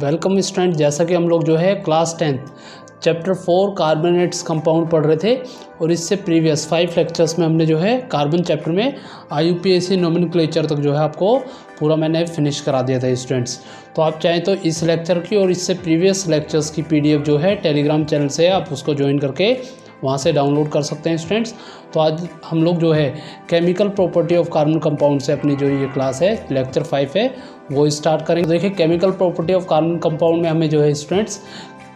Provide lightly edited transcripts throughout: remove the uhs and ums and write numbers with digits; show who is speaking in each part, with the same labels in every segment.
Speaker 1: Welcome student. जैसा कि हम लोग जो है class 10th chapter 4 carbonates compound पढ़ रहे थे और इससे प्रीवियस 5 लेक्चर्स में हमने जो है कार्बन चैप्टर में IUPAC नोमेनक्लेचर तक जो है आपको पूरा मैंने फिनिश करा दिया था स्टूडेंट्स। तो आप चाहें तो इस लेक्चर की और इससे प्रीवियस लेक्चर्स की PDF जो है टेलीग्राम चैनल से आप उसको ज्वाइन करके वहाँ से डाउनलोड कर सकते हैं स्टूडेंट्स। तो आज हम लोग जो है chemical property of carbon compound से अपनी जो ये क्लास है लेक्चर 5 है वो स्टार्ट करेंगे। तो देखिए chemical property of carbon compound में हमें जो है स्टूडेंट्स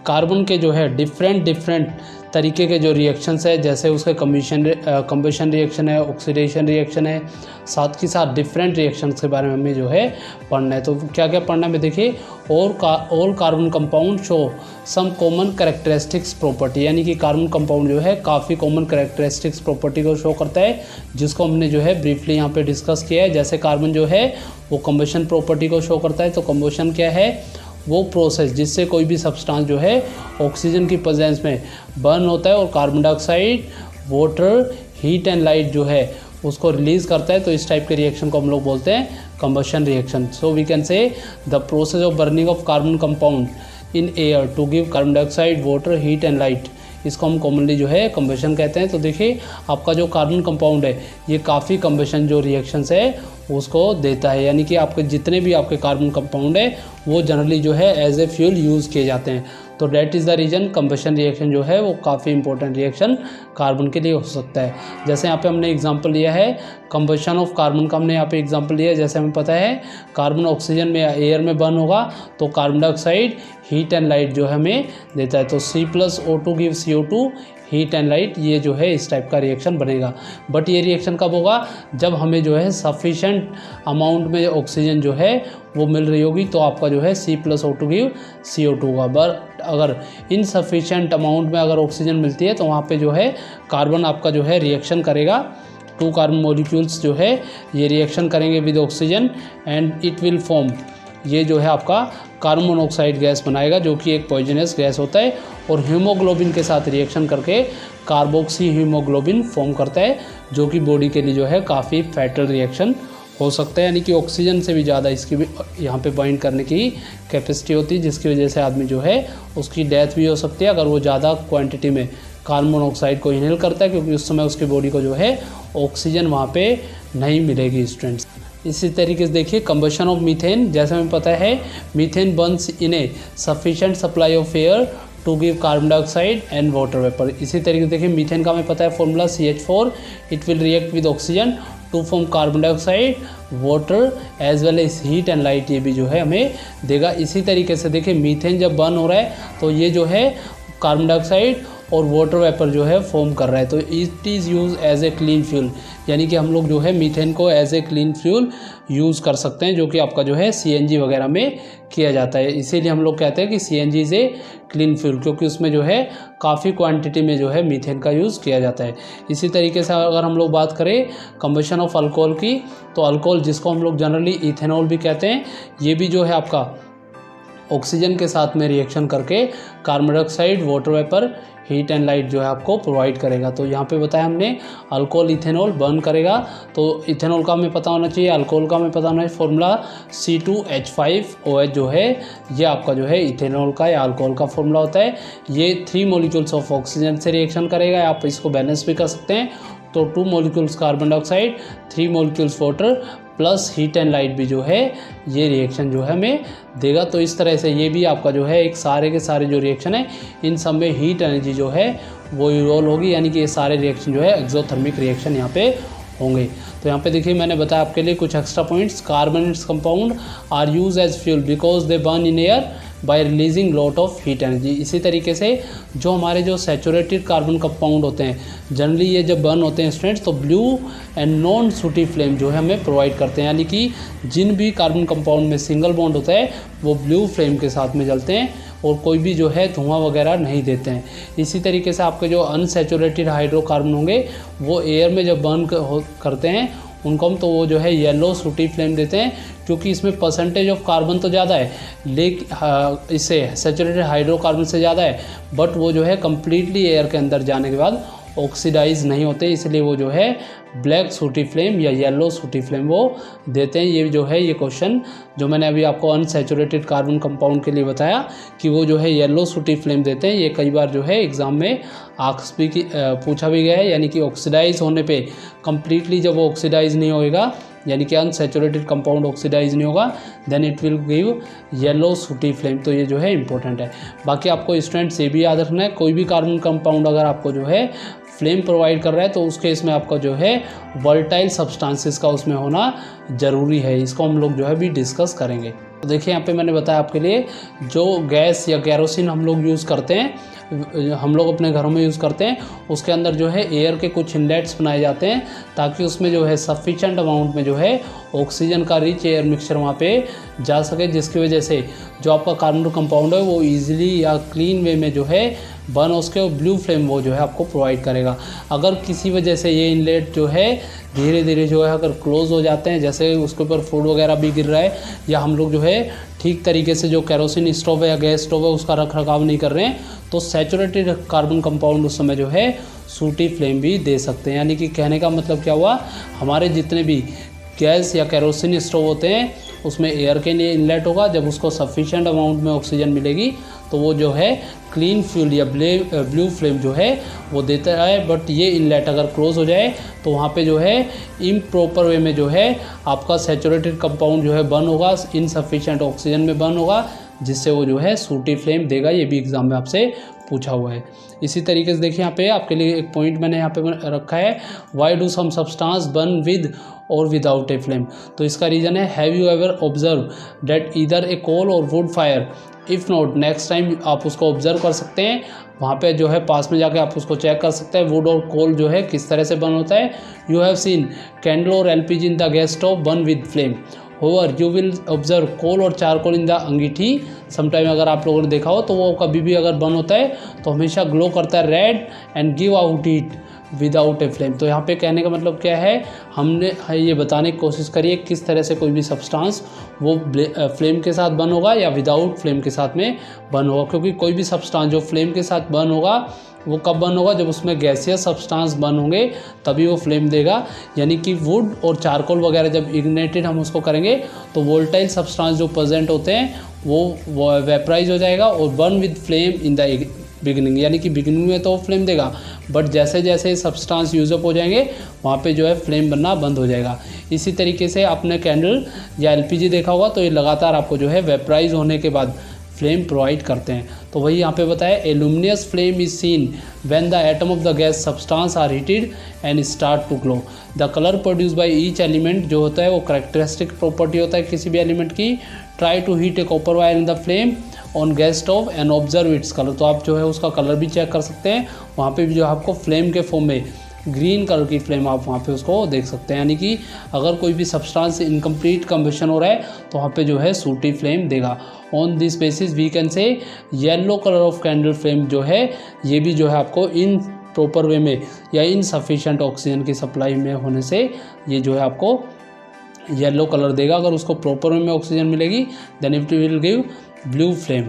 Speaker 1: कार्बन के जो है डिफरेंट तरीके के जो रिएक्शंस है, जैसे उसके कम्बशन रिएक्शन है, ऑक्सीडेशन रिएक्शन है, साथ ही साथ डिफरेंट रिएक्शंस के बारे में हमें जो है पढ़ना है। तो क्या क्या पढ़ना है देखिए, all carbon compound show some common characteristics property, यानी कि कार्बन कंपाउंड जो है काफ़ी कॉमन कैरेक्टरिस्टिक्स प्रॉपर्टी को शो करता है, जिसको हमने जो है ब्रीफली यहाँ पे डिस्कस किया है। जैसे कार्बन जो है वो कम्बशन प्रॉपर्टी को शो करता है। तो कम्बशन क्या है? वो प्रोसेस जिससे कोई भी सब्सटेंस जो है ऑक्सीजन की प्रेजेंस में बर्न होता है और carbon dioxide, water, heat and light जो है उसको रिलीज़ करता है। तो इस टाइप के रिएक्शन को हम लोग बोलते हैं combustion reaction. So we can say the process of burning of carbon compound in air to give carbon dioxide, water, heat and light, इसको हम कॉमनली जो है कम्बशन कहते हैं। तो देखिए आपका जो कार्बन कंपाउंड है ये काफ़ी कम्बशन जो रिएक्शंस है उसको देता है, यानी कि आपके जितने भी आपके कार्बन कंपाउंड है वो जनरली जो है एज ए फ्यूल यूज़ किए जाते हैं। तो that is the reason combustion reaction जो है वो काफ़ी इंपॉर्टेंट रिएक्शन कार्बन के लिए हो सकता है। जैसे यहाँ पे हमने एग्जांपल लिया है कम्बशन ऑफ कार्बन का, हमने यहाँ पे एग्जांपल लिया है। जैसे हमें पता है कार्बन ऑक्सीजन में या एयर में बर्न होगा तो carbon dioxide, heat and light जो है हमें देता है। तो C+O2 give CO2, heat and light, ये जो है इस टाइप का रिएक्शन बनेगा। बट ये रिएक्शन कब होगा? जब हमें जो है सफिशेंट अमाउंट में ऑक्सीजन जो है वो मिल रही होगी, तो आपका जो है C+O2 गिव CO2 होगा। बट अगर इनसफिशेंट अमाउंट में अगर ऑक्सीजन मिलती है तो वहाँ पे जो है कार्बन आपका जो है रिएक्शन करेगा, 2 कार्बन मॉलिक्यूल्स जो है ये रिएक्शन करेंगे with oxygen and it will form, ये जो है आपका कार्बन मोनोऑक्साइड गैस बनाएगा जो कि एक पॉइजनस गैस होता है और हीमोग्लोबिन के साथ रिएक्शन करके कार्बोक्सी हीमोग्लोबिन फॉर्म करता है, जो कि बॉडी के लिए जो है काफ़ी फैटल रिएक्शन हो सकता है, यानी कि ऑक्सीजन से भी ज़्यादा इसकी भी यहाँ पे बाइंड करने की कैपेसिटी होती है, जिसकी वजह से आदमी जो है उसकी डेथ भी हो सकती है अगर वो ज़्यादा क्वांटिटी में कार्बन मोनोऑक्साइड को इनहेल करता है, क्योंकि उस समय उसकी बॉडी को जो है ऑक्सीजन वहाँ पे नहीं मिलेगी स्टूडेंट्स। इसी तरीके से देखिए कम्बशन ऑफ मीथेन, जैसे हमें पता है methane burns in a sufficient supply of air to give carbon dioxide and water vapour. इसी तरीके से देखिए मीथेन का हमें पता है formula CH4, it will react with oxygen to form carbon dioxide, water as well as heat and light, ये भी जो है हमें देगा। इसी तरीके से देखिए मीथेन जब बर्न हो रहा है तो ये जो है कार्बन डाइऑक्साइड और वाटर वेपर जो है फॉर्म कर रहा है, तो it is use as a clean fuel, यानी कि हम लोग जो है मीथेन को as a clean fuel use कर सकते हैं, जो कि आपका जो है CNG वगैरह में किया जाता है। इसीलिए हम लोग कहते हैं कि CNG is a clean fuel, क्योंकि उसमें जो है काफ़ी क्वांटिटी में जो है मीथेन का यूज़ किया जाता है। इसी तरीके से अगर हम लोग बात करें कम्बशन ऑफ अल्कोहल की, तो अल्कोहल जिसको हम लोग जनरली इथेनॉल भी कहते हैं, ये भी जो है आपका ऑक्सीजन के साथ में रिएक्शन करके carbon dioxide, water vapour, heat and light जो है आपको प्रोवाइड करेगा। तो यहाँ पे बताया हमने अल्कोहल इथेनॉल बर्न करेगा, तो इथेनॉल का हमें पता होना चाहिए, अल्कोहल का हमें पता होना चाहिए फॉर्मूला C2H5OH जो है ये आपका जो है इथेनॉल का या अल्कोहल का फॉर्मूला होता है। ये 3 मॉलिक्यूल्स ऑफ ऑक्सीजन से रिएक्शन करेगा, आप इसको बैलेंस भी कर सकते हैं। तो 2 molecules carbon dioxide, 3 molecules water plus heat and light भी जो है ये रिएक्शन जो है हमें देगा। तो इस तरह से ये भी आपका जो है एक सारे के सारे जो रिएक्शन है इन सब में हीट एनर्जी जो है वो इवॉल्व होगी, यानी कि ये सारे रिएक्शन जो है एक्सोथर्मिक रिएक्शन यहाँ पे होंगे। तो यहाँ पे देखिए मैंने बताया आपके लिए कुछ extra points. Carbonates compound are use as fuel because they burn in air by releasing lot of heat energy. इसी तरीके से जो हमारे जो सैचुरेटेड कार्बन कंपाउंड होते हैं जनरली ये जब बर्न होते हैं स्टूडेंट्स तो ब्लू एंड नॉन सूटी फ्लेम जो है हमें प्रोवाइड करते हैं, यानी कि जिन भी कार्बन कंपाउंड में सिंगल बॉन्ड होता है वो ब्लू फ्लेम के साथ में जलते हैं और कोई भी जो है धुआं वगैरह नहीं देते हैं। इसी तरीके से आपके जो अनसैचुरेटेड हाइड्रोकार्बन होंगे वो एयर में जब बर्न करते हैं उनको हम तो वो जो है येलो सूटी फ्लेम देते हैं, क्योंकि इसमें परसेंटेज ऑफ कार्बन तो ज़्यादा है लेकिन इससे सैचुरेटेड हाइड्रोकार्बन से ज़्यादा है, बट वो जो है कम्प्लीटली एयर के अंदर जाने के बाद ऑक्सीडाइज नहीं होते, इसलिए वो जो है ब्लैक सूटी फ्लेम या येलो सूटी फ्लेम वो देते हैं। ये जो है ये क्वेश्चन जो मैंने अभी आपको अनसैचुरेटेड कार्बन कंपाउंड के लिए बताया कि वो जो है येलो सूटी फ्लेम देते हैं, ये कई बार जो है एग्ज़ाम में पूछा भी गया है। यानी कि ऑक्सीडाइज होने पे कम्प्लीटली जब वो ऑक्सीडाइज नहीं होएगा, यानी कि अनसैचुरेटेड कंपाउंड ऑक्सीडाइज नहीं होगा, then it will give yellow sooty flame. तो ये जो है इंपॉर्टेंट है। बाकी आपको स्टूडेंट्स ये भी याद रखना है, कोई भी कार्बन कंपाउंड अगर आपको जो है फ्लेम प्रोवाइड कर रहा है तो उस केस में आपका जो है वोलेटाइल सब्सटेंसेस का उसमें होना ज़रूरी है। इसको हम लोग जो है भी डिस्कस करेंगे। तो देखिए यहाँ पे मैंने बताया आपके लिए, जो गैस या केरोसिन हम लोग यूज़ करते हैं, हम लोग अपने घरों में यूज़ करते हैं, उसके अंदर जो है एयर के कुछ इनलेट्स बनाए जाते हैं ताकि उसमें जो है सफिशेंट अमाउंट में जो है ऑक्सीजन का रिच एयर मिक्सचर वहाँ पे जा सके, जिसकी वजह से जो आपका कार्बन कंपाउंड है वो इजीली या क्लीन वे में जो है बर्न हो सके और ब्लू फ्लेम वो जो है आपको प्रोवाइड करेगा। अगर किसी वजह से ये इनलेट जो है धीरे धीरे जो है अगर क्लोज़ हो जाते हैं, जैसे उसके ऊपर फूड वगैरह भी गिर रहा है, या हम लोग जो है ठीक तरीके से जो केरोसिन स्टोव है या गैस स्टोव है उसका रख रखाव नहीं कर रहे हैं, तो सैचुरेटेड कार्बन कंपाउंड उस समय जो है सूटी फ्लेम भी दे सकते हैं। यानी कि कहने का मतलब क्या हुआ, हमारे जितने भी गैस या केरोसिन स्टोव होते हैं उसमें एयर के लिए इनलेट होगा, जब उसको सफिशिएंट अमाउंट में ऑक्सीजन मिलेगी तो वो जो है क्लीन फ्यूल या ब्लू फ्लेम जो है वो देता है। बट ये इनलेट अगर क्लोज हो जाए तो वहाँ पे जो है इम्प्रॉपर वे में जो है आपका सैचुरेटेड कंपाउंड जो है बर्न होगा, इनसफिशिएंट ऑक्सीजन में बर्न होगा, जिससे वो जो है सूटी फ्लेम देगा। ये भी एग्जाम में आपसे पूछा हुआ है। इसी तरीके से देखिए यहाँ पे आपके लिए एक पॉइंट मैंने यहाँ पे रखा है, why do some substance burn with और विदाउट ए फ्लेम। तो इसका रीज़न है, have you ever observe that either a coal और wood fire, if not next time आप उसको ऑब्जर्व कर सकते हैं, वहाँ पे जो है पास में जाके आप उसको चेक कर सकते हैं वुड और कोल जो है किस तरह से बर्न होता है। यू हैव सीन कैंडल और LPG in the gas stove burn with flame, however you will observe coal और चारकोल इन द अंगीठी समटाइम। अगर आप लोगों ने देखा हो तो वो कभी भी अगर बर्न होता है तो हमेशा ग्लो करता है red and give out heat without a flame. तो यहाँ पे कहने का मतलब क्या है, हमने ये बताने की कोशिश करी है किस तरह से कोई भी सब्सटेंस वो फ्लेम के साथ बर्न होगा या विदाउट फ्लेम के साथ में बर्न होगा। क्योंकि कोई भी सब्सटेंस जो फ्लेम के साथ बर्न होगा वो कब बर्न होगा, जब उसमें गैसियस सब्सटेंस बर्न होंगे तभी वो फ्लेम देगा। यानी कि वुड और चारकोल वगैरह जब इग्नाइटेड हम उसको करेंगे तो वोलेटाइल सब्सटेंस जो प्रेजेंट होते हैं वो वेपराइज हो जाएगा और burn with flame in the beginning. यानी कि बिगिनिंग में तो वो फ्लेम देगा, बट जैसे जैसे सब्सटेंस यूजअप हो जाएंगे वहाँ पे जो है फ्लेम बनना बंद हो जाएगा। इसी तरीके से आपने कैंडल या एलपीजी देखा होगा तो ये लगातार आपको जो है वेपराइज होने के बाद फ्लेम प्रोवाइड करते हैं। तो वही यहाँ पे बताया, a luminous flame is seen when the atom of the gas substance are heated and start to glow. The colour produce by each element जो होता है वो करेक्टरिस्टिक प्रॉपर्टी होता है किसी भी एलिमेंट की। Try to heat a copper wire in the flame on gas stove and observe its colour. तो आप जो है उसका कलर भी चेक कर सकते हैं, वहाँ पे भी जो आपको फ्लेम के फॉर्म में ग्रीन कलर की फ्लेम आप वहाँ पे उसको देख सकते हैं। यानी कि अगर कोई भी सब्सटेंस इनकम्प्लीट कम्बशन हो रहा है तो वहाँ पे जो है सूटी फ्लेम देगा। On this basis we can say yellow colour of candle flame जो है ये भी जो है आपको इन प्रॉपर वे में या इनसफिशिएंट ऑक्सीजन की सप्लाई में होने से ये जो है आपको येलो कलर देगा। अगर उसको प्रॉपर वे में ऑक्सीजन मिलेगी then it will give blue flame.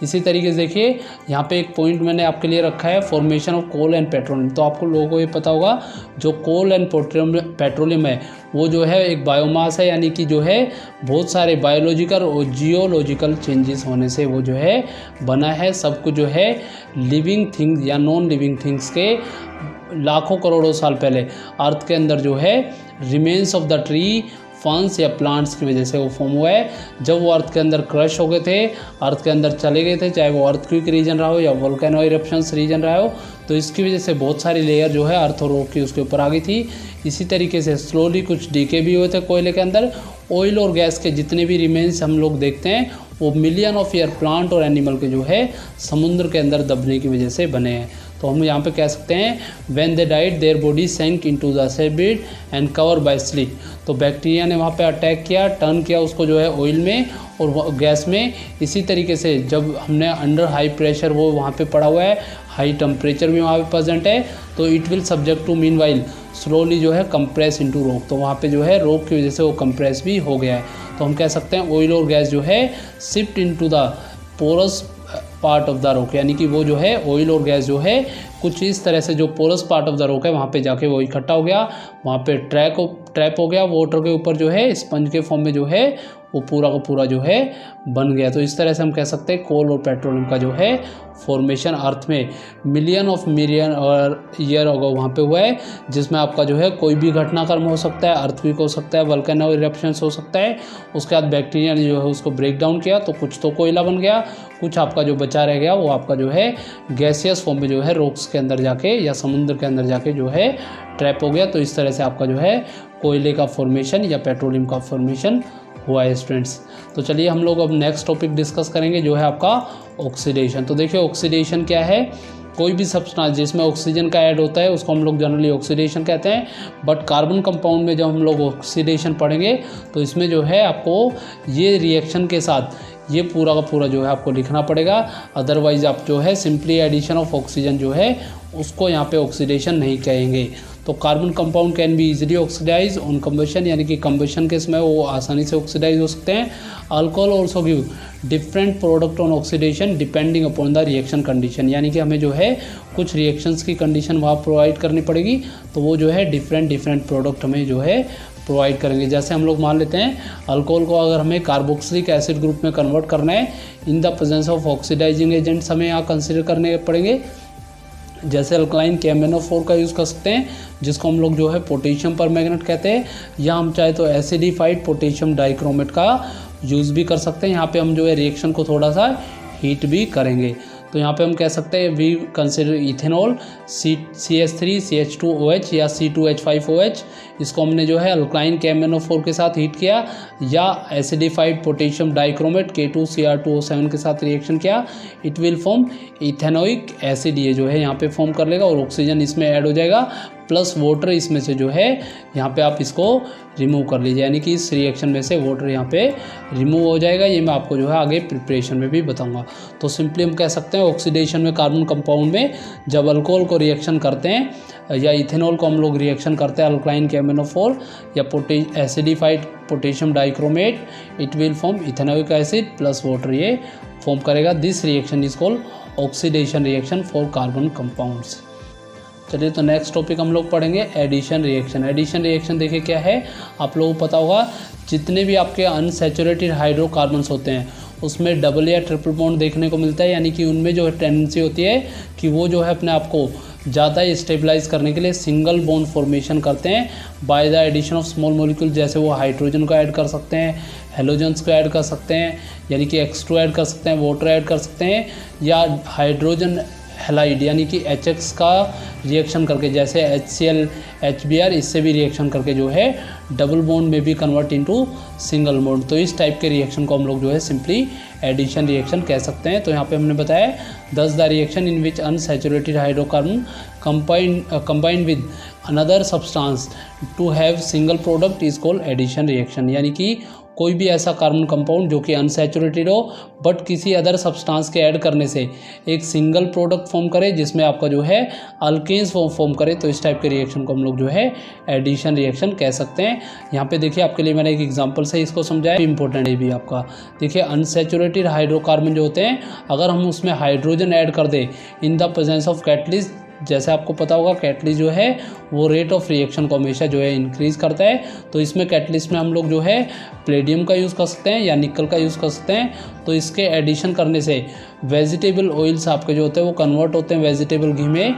Speaker 1: इसी तरीके से देखिए यहाँ पे एक पॉइंट मैंने आपके लिए रखा है, formation of coal and petroleum. तो आपको लोगों को ये पता होगा जो कोल एंड पेट्रोलियम है वो जो है एक बायोमास है, यानी कि जो है बहुत सारे बायोलॉजिकल और जियोलॉजिकल चेंजेस होने से वो जो है बना है। सब कुछ जो है लिविंग थिंग्स या नॉन लिविंग थिंग्स के लाखों करोड़ों साल पहले अर्थ के अंदर जो है रिमेन्स ऑफ द ट्री फंस या प्लांट्स की वजह से वो फॉर्म हुआ है। जब वो अर्थ के अंदर क्रश हो गए थे, अर्थ के अंदर चले गए थे, चाहे वो अर्थक्वेक रीजन रहा हो या वोल्केनो इरप्शंस रीजन रहा हो, तो इसकी वजह से बहुत सारी लेयर जो है अर्थ और रॉक की उसके ऊपर आ गई थी। इसी तरीके से स्लोली कुछ डीके भी हुए थे कोयले के अंदर। ऑयल और गैस के जितने भी रिमेन्स हम लोग देखते हैं वो मिलियन ऑफ ईयर प्लांट और एनिमल के जो है समुद्र के अंदर दबने की वजह से बने हैं। तो हम यहाँ पे कह सकते हैं when they died their body sank into the seabed and cover by silt. तो बैक्टीरिया ने वहाँ पे अटैक किया, टर्न किया उसको जो है ऑयल में और गैस में। इसी तरीके से जब हमने अंडर हाई प्रेशर वो वहाँ पे पड़ा हुआ है, हाई टेम्परेचर भी वहाँ पे प्रेजेंट है, तो it will subject to meanwhile slowly जो है कंप्रेस इनटू रॉक। तो वहाँ पे जो है रॉक की वजह से वो कंप्रेस भी हो गया है। तो हम कह सकते हैं ऑयल और गैस जो है shift into the porous part of the rock, यानी कि वो जो है ऑयल और गैस जो है कुछ इस तरह से जो porous part of the rock है वहाँ पे जाके वो इकट्ठा हो गया, वहाँ पे ट्रैप हो गया, वाटर के ऊपर जो है स्पंज के फॉर्म में जो है वो पूरा का पूरा जो है बन गया। तो इस तरह से हम कह सकते हैं कोल और पेट्रोलियम का जो है फॉर्मेशन अर्थ में मिलियन और ईयर अगो वहाँ पे हुआ है, जिसमें आपका जो है कोई भी घटनाक्रम हो सकता है, अर्थक्वेक हो सकता है, वोल्केनो इरप्शंस हो सकता है। उसके बाद बैक्टीरिया ने जो है उसको ब्रेक डाउन किया तो कुछ तो कोयला बन गया, कुछ आपका जो बचा रह गया वो आपका जो है गैसियस फॉर्म में जो है रॉक्स के अंदर जाके या समुद्र के अंदर जाके जो है ट्रैप हो गया। तो इस तरह से आपका जो है कोयले का फॉर्मेशन या पेट्रोलियम का फॉर्मेशन हुआ है स्टूडेंट्स। तो चलिए हम लोग अब नेक्स्ट टॉपिक डिस्कस करेंगे जो है आपका ऑक्सीडेशन। तो देखिए ऑक्सीडेशन क्या है, कोई भी सब्सटेंस जिसमें ऑक्सीजन का ऐड होता है उसको हम लोग जनरली ऑक्सीडेशन कहते हैं। बट कार्बन कंपाउंड में जब हम लोग ऑक्सीडेशन पढ़ेंगे तो इसमें जो है आपको ये रिएक्शन के साथ ये पूरा का पूरा जो है आपको लिखना पड़ेगा, अदरवाइज आप जो है सिंपली एडिशन ऑफ ऑक्सीजन जो है उसको यहाँ पे ऑक्सीडेशन नहीं कहेंगे। तो carbon compound can be easily oxidise on combustion, यानी कि कंबशन के समय वो आसानी से ऑक्सीडाइज हो सकते हैं। Alcohol also give different product on oxidation depending upon the reaction condition, यानी कि हमें जो है कुछ रिएक्शंस की कंडीशन वहाँ प्रोवाइड करनी पड़ेगी तो वो जो है डिफरेंट प्रोडक्ट हमें जो है प्रोवाइड करेंगे। जैसे हम लोग मान लेते हैं अल्कोहल को अगर हमें कार्बोक्सिलिक एसिड ग्रुप में कन्वर्ट करना है in the presence of oxidising agents हमें यहाँ कंसिडर करने पड़ेंगे। जैसे अल्कलाइन KMnO4 का यूज़ कर सकते हैं जिसको हम लोग जो है पोटेशियम परमैंगनेट कहते हैं, या हम चाहे तो एसिडिफाइड पोटेशियम डाइक्रोमेट का यूज़ भी कर सकते हैं। यहाँ पे हम जो है रिएक्शन को थोड़ा सा हीट भी करेंगे। तो यहाँ पे हम कह सकते हैं वी कंसिडर इथेनॉल CH3CH2OH या C2H5OH, इसको हमने जो है अल्कलाइन KMnO4 के साथ हीट किया या एसिडिफाइड पोटेशियम डाइक्रोमेट K2Cr2O7 के साथ रिएक्शन किया, it will form ethanoic acid, ये जो है यहाँ पे फॉर्म कर लेगा और ऑक्सीजन इसमें ऐड हो जाएगा प्लस वाटर इसमें से जो है यहाँ पे आप इसको रिमूव कर लीजिए, यानी कि इस रिएक्शन में से वाटर यहाँ पे रिमूव हो जाएगा। ये मैं आपको जो है आगे प्रिपरेशन में भी बताऊंगा। तो सिंपली हम कह सकते हैं ऑक्सीडेशन में कार्बन कंपाउंड में जब अल्कोहल को रिएक्शन करते हैं या इथेनॉल को हम लोग रिएक्शन करते हैं अल्कलाइन KMnO4 या acidified potassium dichromate, it will form ethanoic acid plus water, ये फॉर्म करेगा। This reaction is called oxidation reaction for carbon compounds. चलिए तो नेक्स्ट टॉपिक हम लोग पढ़ेंगे एडिशन रिएक्शन। एडिशन रिएक्शन देखिए क्या है, आप लोगों को पता होगा जितने भी आपके अनसैचुरेटेड हाइड्रोकार्बन्स होते हैं उसमें डबल या ट्रिपल बॉन्ड देखने को मिलता है, यानी कि उनमें जो है टेंडेंसी होती है कि वो जो है अपने आप को ज़्यादा स्टेबलाइज करने के लिए सिंगल बॉन्ड फॉर्मेशन करते हैं by the addition of small molecule. जैसे वो हाइड्रोजन को ऐड कर सकते हैं, हेलोजन्स को ऐड कर सकते हैं, यानी कि X2 ऐड कर सकते हैं, वाटर ऐड कर सकते हैं, या हाइड्रोजन हैलाइड यानी कि HX का रिएक्शन करके जैसे HCl HBr इससे भी रिएक्शन करके जो है डबल बॉन्ड में भी कन्वर्ट इनटू सिंगल बॉन्ड। तो इस टाइप के रिएक्शन को हम लोग जो है सिंपली एडिशन रिएक्शन कह सकते हैं। तो यहाँ पे हमने बताया thus the reaction in which unsaturated hydrocarbon combined with another substance to have single product is called addition reaction, यानी कि कोई भी ऐसा कार्बन कंपाउंड जो कि अनसैचुरेटेड हो बट किसी अदर सब्सटेंस के ऐड करने से एक सिंगल प्रोडक्ट फॉर्म करे जिसमें आपका जो है अल्केन्स फॉर्म करे, तो इस टाइप के रिएक्शन को हम लोग जो है एडिशन रिएक्शन कह सकते हैं। यहाँ पे देखिए आपके लिए मैंने एक एग्जांपल से इसको समझाया, इंपॉर्टेंट है भी आपका। देखिए अनसैचुरेटेड हाइड्रोकार्बन जो होते हैं अगर हम उसमें हाइड्रोजन ऐड कर दें इन द प्रेजेंस ऑफ कैटलिस्ट, जैसे आपको पता होगा कैटलिस्ट जो है वो रेट ऑफ रिएक्शन को हमेशा जो है इंक्रीज करता है। तो इसमें कैटलिस्ट में हम लोग जो है प्लेडियम का यूज़ कर सकते हैं या निकल का यूज़ कर सकते हैं। तो इसके एडिशन करने से वेजिटेबल ऑयल्स आपके जो होते हैं वो कन्वर्ट होते हैं वेजिटेबल घी में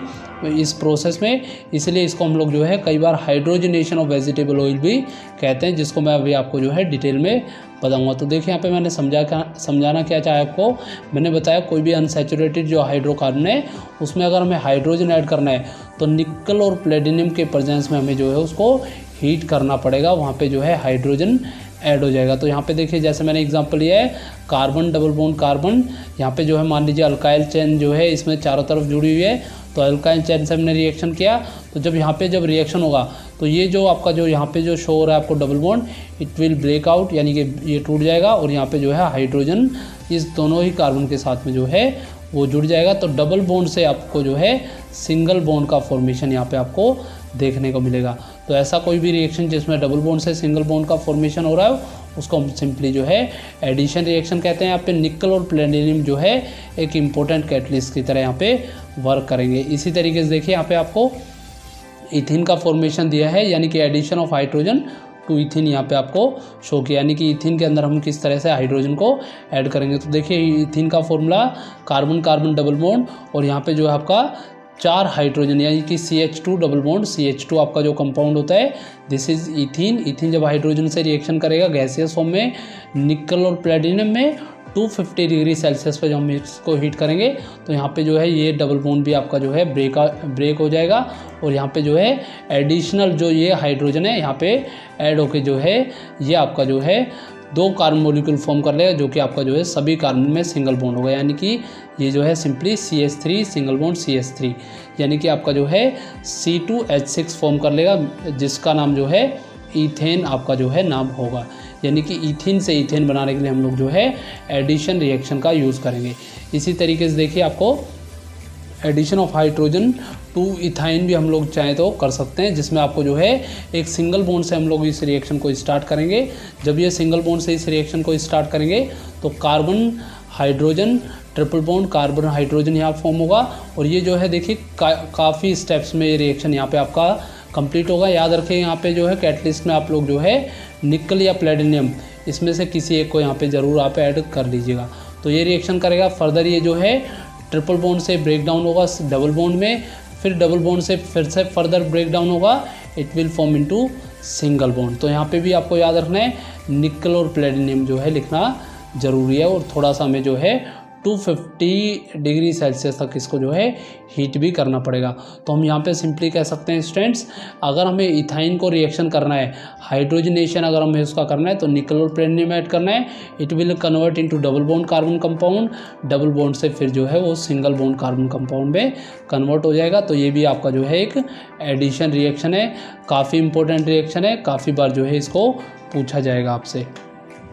Speaker 1: इस प्रोसेस में, इसलिए इसको हम लोग जो है कई बार हाइड्रोजनेशन ऑफ वेजिटेबल ऑयल भी कहते हैं, जिसको मैं अभी आपको जो है डिटेल में बताऊंगा। तो देखिए यहाँ पे मैंने समझाना क्या चाहा आपको, मैंने बताया कोई भी अनसैचुरेटेड जो हाइड्रोकार्बन है उसमें अगर हमें हाइड्रोजन ऐड करना है तो निकल और प्लेटिनम के प्रेजेंस में हमें जो है उसको हीट करना पड़ेगा, वहाँ पे जो है हाइड्रोजन ऐड हो जाएगा। तो यहाँ पे देखिए जैसे मैंने एग्जांपल लिया है कार्बन डबल बॉन्ड कार्बन, यहाँ पे जो है मान लीजिए अल्काइल चेन जो है इसमें चारों तरफ जुड़ी हुई है, तो अल्काइल चेन से हमने रिएक्शन किया, तो जब यहाँ पे जब रिएक्शन होगा तो ये जो आपका जो यहाँ पे जो शो हो रहा है आपको double bond, it will break out, यानी कि ये टूट जाएगा और यहाँ पे जो है हाइड्रोजन इस दोनों ही कार्बन के साथ में जो है वो जुड़ जाएगा। तो डबल बॉन्ड से आपको जो है सिंगल बॉन्ड का फॉर्मेशन यहाँ पे आपको देखने को मिलेगा। तो ऐसा कोई भी रिएक्शन जिसमें डबल बॉन्ड से सिंगल बॉन्ड का फॉर्मेशन हो रहा है उसको हम सिंपली जो है एडिशन रिएक्शन कहते हैं। यहाँ पे निकल और प्लेटिनम जो है एक इम्पोर्टेंट कैटलिस्ट की तरह यहाँ पे वर्क करेंगे। इसी तरीके से देखिए यहाँ पे आपको इथिन का फॉर्मेशन दिया है, यानी कि addition of hydrogen to ethene यहाँ पे आपको शो किया, यानी कि इथिन के अंदर हम किस तरह से हाइड्रोजन को ऐड करेंगे। तो देखिए इथिन का formula carbon carbon double bond और यहाँ पे जो है आपका 4 हाइड्रोजन यानी कि CH2 डबल बॉन्ड CH2 आपका जो कंपाउंड होता है दिस इज इथिन। इथिन जब हाइड्रोजन से रिएक्शन करेगा गैसियस फॉर्म में निकल और प्लेटिनम में 250 डिग्री सेल्सियस पे जब हम इसको हीट करेंगे तो यहाँ पे जो है ये डबल बॉन्ड भी आपका जो है ब्रेक हो जाएगा और यहाँ पे जो है एडिशनल जो ये हाइड्रोजन है यहाँ पे ऐड होके जो है ये आपका जो है 2 कार्बन मॉलिक्यूल फॉर्म कर लेगा, जो कि आपका जो है सभी कार्बन में सिंगल बॉन्ड होगा, यानी कि ये जो है simply CH3 single bond CH3, यानी कि आपका जो है C2H6 फॉर्म कर लेगा, जिसका नाम जो है ईथेन आपका जो है नाम होगा। यानी कि ईथेन से ईथेन बनाने के लिए हम लोग जो है एडिशन रिएक्शन का यूज़ करेंगे। इसी तरीके से देखिए आपको addition of hydrogen to ethyne भी हम लोग चाहें तो कर सकते हैं, जिसमें आपको जो है एक सिंगल बॉन्ड से हम लोग इस रिएक्शन को स्टार्ट करेंगे। जब ये सिंगल बॉन्ड से इस रिएक्शन को स्टार्ट करेंगे तो carbon hydrogen triple bond carbon hydrogen यहाँ फॉर्म होगा और ये जो है देखिए काफ़ी स्टेप्स में ये रिएक्शन यहाँ पे आपका कंप्लीट होगा। याद रखें यहाँ पे जो है कैटलिस्ट में आप लोग जो है निकल या प्लेटिनम इसमें से किसी एक को यहाँ पे ज़रूर आप ऐड कर लीजिएगा। तो ये रिएक्शन करेगा, फर्दर ये जो है ट्रिपल बॉन्ड से ब्रेक डाउन होगा डबल बॉन्ड में, फिर डबल बॉन्ड से फिर से फर्दर ब्रेक डाउन होगा, it will form into single bond. तो यहाँ पे भी आपको याद रखना है निकल और प्लेटिनम जो है लिखना ज़रूरी है और थोड़ा सा हमें जो है 250 डिग्री सेल्सियस तक इसको जो है हीट भी करना पड़ेगा। तो हम यहाँ पे सिंपली कह सकते हैं स्टूडेंट्स, अगर हमें इथाइन को रिएक्शन करना है, हाइड्रोजनेशन अगर हमें उसका करना है तो निकल और प्लेटिनम ऐड करना है, it will convert into double bond carbon compound, double bond से फिर जो है वो सिंगल बॉन्ड कार्बन कंपाउंड में कन्वर्ट हो जाएगा। तो ये भी आपका जो है एक एडिशन रिएक्शन है, काफ़ी इंपॉर्टेंट रिएक्शन है, काफ़ी बार जो है इसको पूछा जाएगा आपसे।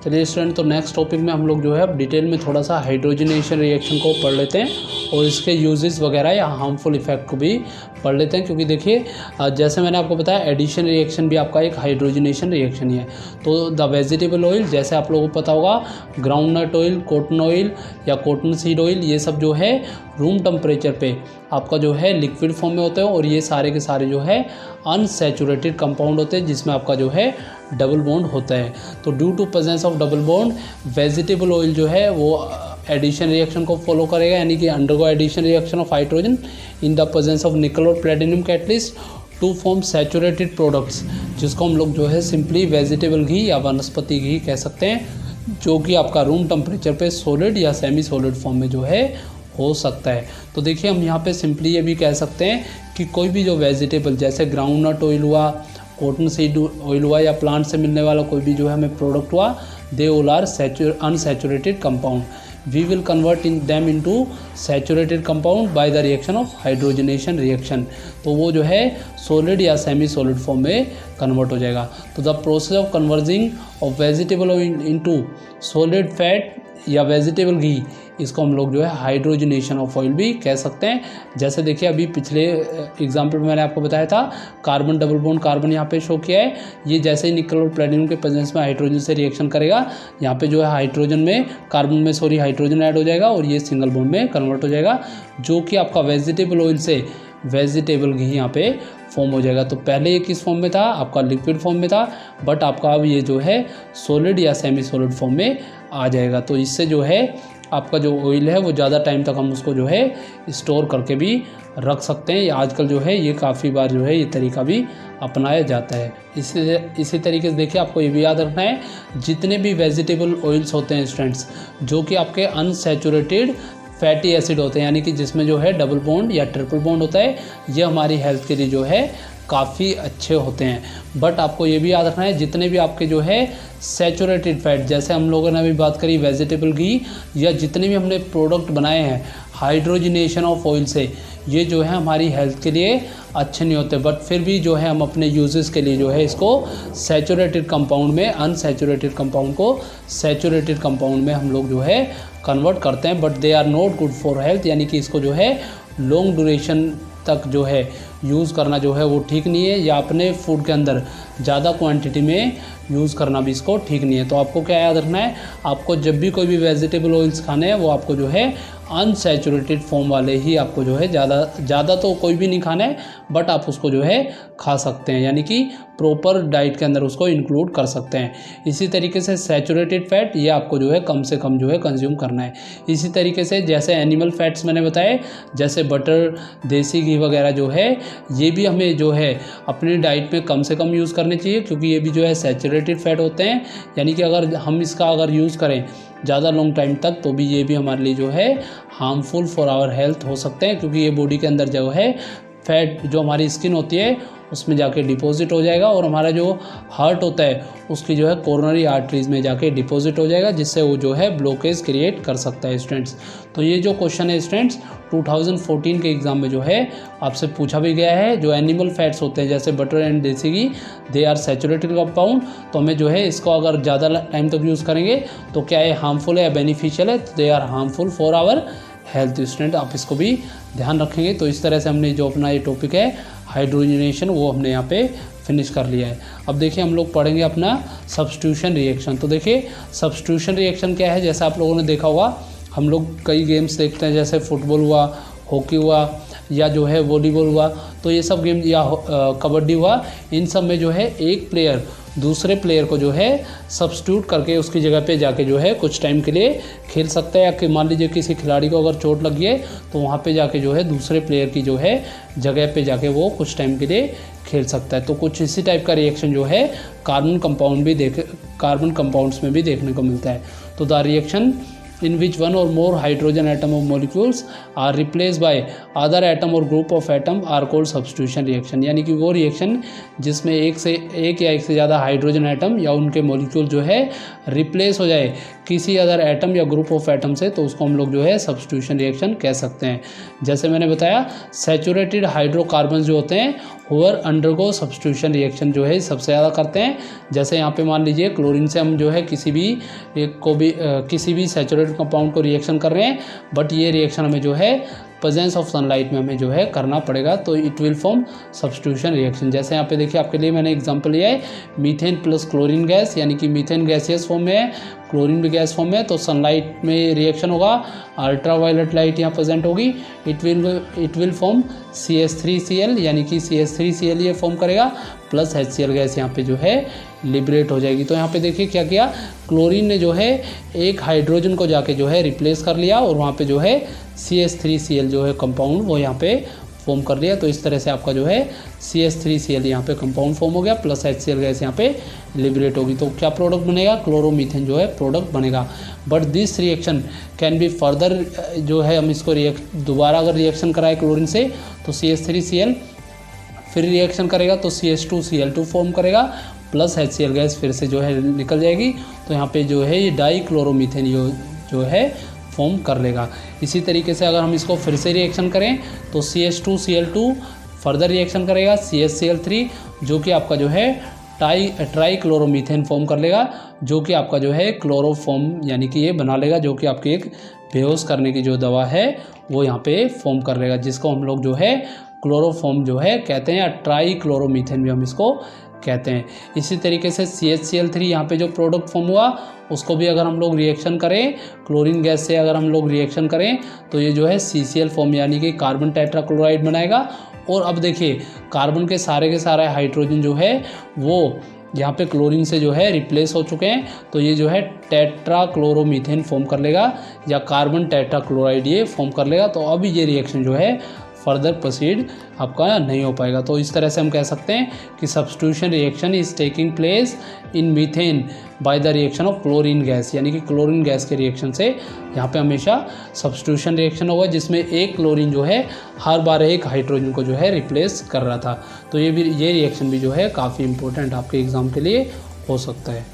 Speaker 1: चलिए स्टूडेंट, तो नेक्स्ट टॉपिक में हम लोग जो है अब डिटेल में थोड़ा सा हाइड्रोजनेशन रिएक्शन को पढ़ लेते हैं और इसके यूजेस वगैरह या हार्मफुल इफेक्ट को भी पढ़ लेते हैं, क्योंकि देखिए जैसे मैंने आपको बताया एडिशन रिएक्शन भी आपका एक हाइड्रोजनेशन रिएक्शन ही है। तो द वेजिटेबल ऑयल, जैसे आप लोगों को पता होगा ग्राउंडनट ऑयल, कॉटन ऑयल या कॉटन सीड ऑयल, ये सब जो है रूम टेम्परेचर पे आपका जो है लिक्विड फॉर्म में होते हैं और ये सारे के सारे जो है अनसैचुरेटेड कंपाउंड होते हैं जिसमें आपका जो है डबल बॉन्ड होता है। तो due to presence of double bond vegetable oil जो है वो एडिशन रिएक्शन को फॉलो करेगा, यानी कि undergo addition reaction of hydrogen in the presence of nickel और platinum catalyst to form saturated products, जिसको हम लोग जो है सिंपली वेजिटेबल घी या वनस्पति घी कह सकते हैं, जो कि आपका रूम टेम्परेचर पे सॉलिड या सेमी सॉलिड फॉर्म में जो है हो सकता है। तो देखिए हम यहाँ पे सिंपली ये भी कह सकते हैं कि कोई भी जो वेजिटेबल जैसे ग्राउंडनट ऑयल हुआ, कॉटन सीड ऑयल हुआ या प्लांट से मिलने वाला कोई भी जो है हमें प्रोडक्ट हुआ, they all are unsaturated compound, we will convert in them into saturated compound by the reaction of hydrogenation reaction. तो वो जो है सॉलिड या सेमी सॉलिड फॉर्म में कन्वर्ट हो जाएगा। तो the process of converging of vegetable oil into solid fat या वेजिटेबल घी, इसको हम लोग जो है हाइड्रोजनेशन ऑफ ऑयल भी कह सकते हैं। जैसे देखिए अभी पिछले एग्जाम्पल में मैंने आपको बताया था कार्बन डबल बॉन्ड कार्बन यहाँ पे शो किया है, ये जैसे ही निकल और प्लेटिनम के प्रेजेंस में हाइड्रोजन से रिएक्शन करेगा, यहाँ पे जो है हाइड्रोजन में कार्बन में हाइड्रोजन ऐड हो जाएगा और ये सिंगल बॉन्ड में कन्वर्ट हो जाएगा, जो कि आपका वेजिटेबल ऑयल से वेजिटेबल घी यहाँ पे फॉर्म हो जाएगा। तो पहले ये किस फॉर्म में था, आपका लिक्विड फॉर्म में था, बट आपका अब ये जो है सॉलिड या सेमी सॉलिड फॉर्म में आ जाएगा। तो इससे जो है आपका जो ऑयल है वो ज़्यादा टाइम तक हम उसको जो है स्टोर करके भी रख सकते हैं। आजकल जो है ये काफ़ी बार जो है ये तरीका भी अपनाया जाता है। इसी तरीके से देखिए आपको ये भी याद रखना है, जितने भी वेजिटेबल ऑयल्स होते हैं स्टूडेंट्स, जो कि आपके अनसैचुरेटेड फैटी एसिड होते हैं, यानी कि जिसमें जो है डबल बॉन्ड या ट्रिपल बॉन्ड होता है, ये हमारी हेल्थ के लिए जो है काफ़ी अच्छे होते हैं। बट आपको ये भी याद रखना है, जितने भी आपके जो है सैचुरेटेड फैट, जैसे हम लोगों ने अभी बात करी वेजिटेबल घी, या जितने भी हमने प्रोडक्ट बनाए हैं हाइड्रोजनेशन ऑफ ऑयल से, ये जो है हमारी हेल्थ के लिए अच्छे नहीं होते। बट फिर भी जो है हम अपने यूजेस के लिए जो है इसको सैचुरेटेड कंपाउंड में, अनसैचुरेटेड कंपाउंड को सैचुरेटेड कंपाउंड में हम लोग जो है कन्वर्ट करते हैं। But they are not good for health, यानी कि इसको जो है लॉन्ग ड्यूरेशन तक जो है यूज़ करना जो है वो ठीक नहीं है, या अपने फूड के अंदर ज़्यादा क्वांटिटी में यूज़ करना भी इसको ठीक नहीं है। तो आपको क्या याद रखना है, आपको जब भी कोई भी वेजिटेबल ऑयल्स खाने हैं वो आपको जो है अनसैचुरेटेड फॉर्म वाले ही आपको जो है ज़्यादा तो कोई भी नहीं खाना है, बट आप उसको जो है खा सकते हैं, यानी कि प्रॉपर डाइट के अंदर उसको इंक्लूड कर सकते हैं। इसी तरीके से सैचुरेटेड फैट ये आपको जो है कम से कम जो है कंज्यूम करना है। इसी तरीके से जैसे एनिमल फैट्स मैंने बताए, जैसे बटर, देसी घी वगैरह जो है ये भी हमें जो है अपनी डाइट में कम से कम यूज़ करने चाहिए, क्योंकि ये भी जो है सैचुरेटेड फैट होते हैं, यानी कि अगर हम इसका यूज़ करें ज़्यादा लॉन्ग टाइम तक तो भी ये भी हमारे लिए जो है हार्मफुल फॉर आवर हेल्थ हो सकते हैं, क्योंकि ये बॉडी के अंदर जो है फैट जो हमारी स्किन होती है उसमें जाके डिपॉजिट हो जाएगा, और हमारा जो हार्ट होता है उसकी जो है कोरोनरी आर्टरीज में जाके डिपॉजिट हो जाएगा, जिससे वो जो है ब्लॉकेज क्रिएट कर सकता है स्टूडेंट्स। तो ये जो क्वेश्चन है स्टूडेंट्स 2014 के एग्ज़ाम में जो है आपसे पूछा भी गया है। जो एनिमल फैट्स होते हैं जैसे बटर एंड देसी घी, दे आर सैचुरेटेड कंपाउंड, तो हमें जो है इसको अगर ज़्यादा टाइम तक यूज़ करेंगे तो क्या ये हार्मफुल है या बेनिफिशियल है, तो they are harmful for our health. Student आप इसको भी ध्यान रखेंगे। तो इस तरह से हमने जो अपना ये टॉपिक है हाइड्रोजनेशन वो हमने यहाँ पे फिनिश कर लिया है। अब देखिए हम लोग पढ़ेंगे अपना सब्स्टिट्यूशन रिएक्शन। तो देखिए सब्स्टिट्यूशन रिएक्शन क्या है, जैसा आप लोगों ने देखा होगा हम लोग कई गेम्स देखते हैं, जैसे फुटबॉल हुआ, हॉकी हुआ, या जो है वॉलीबॉल हुआ, तो ये सब गेम, या कबड्डी हुआ, इन सब में जो है एक प्लेयर दूसरे प्लेयर को जो है सब्स्टिट्यूट करके उसकी जगह पे जाके जो है कुछ टाइम के लिए खेल सकता है। या कि मान लीजिए किसी खिलाड़ी को अगर चोट लगी है तो वहाँ पे जाके जो है दूसरे प्लेयर की जो है जगह पे जाके वो कुछ टाइम के लिए खेल सकता है। तो कुछ इसी टाइप का रिएक्शन जो है कार्बन कंपाउंड्स में भी देखने को मिलता है। तो the reaction in which one or more hydrogen atom of molecules are replaced by other atom or group of atom are called substitution reaction। यानी कि वो रिएक्शन जिसमें एक या एक से ज़्यादा हाइड्रोजन एटम या उनके मॉलिक्यूल जो है रिप्लेस हो जाए किसी अदर एटम या ग्रुप ऑफ एटम से, तो उसको हम लोग जो है सब्स्टिट्यूशन रिएक्शन कह सकते हैं। जैसे मैंने बताया सैचुरेटेड हाइड्रोकार्बन जो होते हैं हुवर अंडरगो सब्स्टिट्यूशन रिएक्शन जो है सबसे ज़्यादा करते हैं। जैसे यहाँ पे मान लीजिए क्लोरीन से हम जो है किसी भी सैचुरेटेड कंपाउंड को रिएक्शन कर रहे हैं, बट ये रिएक्शन हमें जो है प्रेजेंस ऑफ सनलाइट में हमें जो है करना पड़ेगा, तो it will form substitution reaction. जैसे यहाँ पे देखिए आपके लिए मैंने एग्जांपल लिया है मीथेन प्लस क्लोरीन गैस, यानी कि मीथेन गैसियस फॉर्म में है, क्लोरीन भी गैस फॉर्म में, तो सनलाइट में रिएक्शन होगा, अल्ट्रावायलेट लाइट यहाँ प्रेजेंट होगी, इट विल फॉर्म CH3Cl, यानी कि CH3Cl ये फॉर्म करेगा, प्लस HCl गैस यहाँ पे जो है लिबरेट हो जाएगी। तो यहाँ पे देखिए क्या किया, क्लोरीन ने जो है एक हाइड्रोजन को जाके जो है रिप्लेस कर लिया, और वहाँ पे जो है CH3Cl जो है कंपाउंड वो यहाँ पे फॉर्म कर लिया। तो इस तरह से आपका जो है CH3Cl यहाँ पे कंपाउंड फॉर्म हो गया, प्लस HCl गैस यहाँ पे लिबरेट होगी। तो क्या प्रोडक्ट बनेगा, क्लोरोमीथेन जो है प्रोडक्ट बनेगा। But this reaction can be further, जो है हम इसको दोबारा अगर रिएक्शन कराए क्लोरीन से तो CH3Cl फिर रिएक्शन करेगा तो CH2Cl2 फॉर्म करेगा, प्लस HCl गैस फिर से जो है निकल जाएगी, तो यहाँ पे जो है ये डाई क्लोरोमीथेन जो है फॉर्म कर लेगा। इसी तरीके से अगर हम इसको फिर से रिएक्शन करें तो CH2Cl2 फर्दर रिएक्शन करेगा CHCl3, जो कि आपका जो है ट्राई क्लोरोमीथेन फॉर्म कर लेगा, जो कि आपका जो है क्लोरोफॉर्म यानी कि ये बना लेगा, जो कि आपकी एक बेहोश करने की जो दवा है वो यहाँ पे फॉर्म कर लेगा, जिसको हम लोग जो है क्लोरोफॉर्म जो है कहते हैं, या ट्राई क्लोरोमीथेन भी हम इसको कहते हैं। इसी तरीके से CHCl3 यहाँ पे जो प्रोडक्ट फॉर्म हुआ उसको भी अगर हम लोग रिएक्शन करें क्लोरीन गैस से, अगर हम लोग रिएक्शन करें तो ये जो है CCl फॉर्म यानी कि कार्बन टेट्राक्लोराइड बनाएगा। और अब देखिए कार्बन के सारे हाइड्रोजन जो है वो यहाँ पे क्लोरीन से जो है रिप्लेस हो चुके हैं, तो ये जो है टेट्राक्लोरोमीथेन फॉर्म कर लेगा, या कार्बन टेट्राक्लोराइड ये फॉर्म कर लेगा। तो अब ये रिएक्शन जो है फर्दर प्रोसीड आपका नहीं हो पाएगा। तो इस तरह से हम कह सकते हैं कि substitution reaction is taking place in methane bye the reaction of chlorine gas, यानी कि क्लोरीन गैस के रिएक्शन से यहाँ पे हमेशा सब्स्टिट्यूशन रिएक्शन होगा, जिसमें एक क्लोरीन जो है हर बार एक हाइड्रोजन को जो है रिप्लेस कर रहा था। तो ये रिएक्शन भी जो है काफ़ी इंपॉर्टेंट आपके एग्ज़ाम के लिए हो सकता है।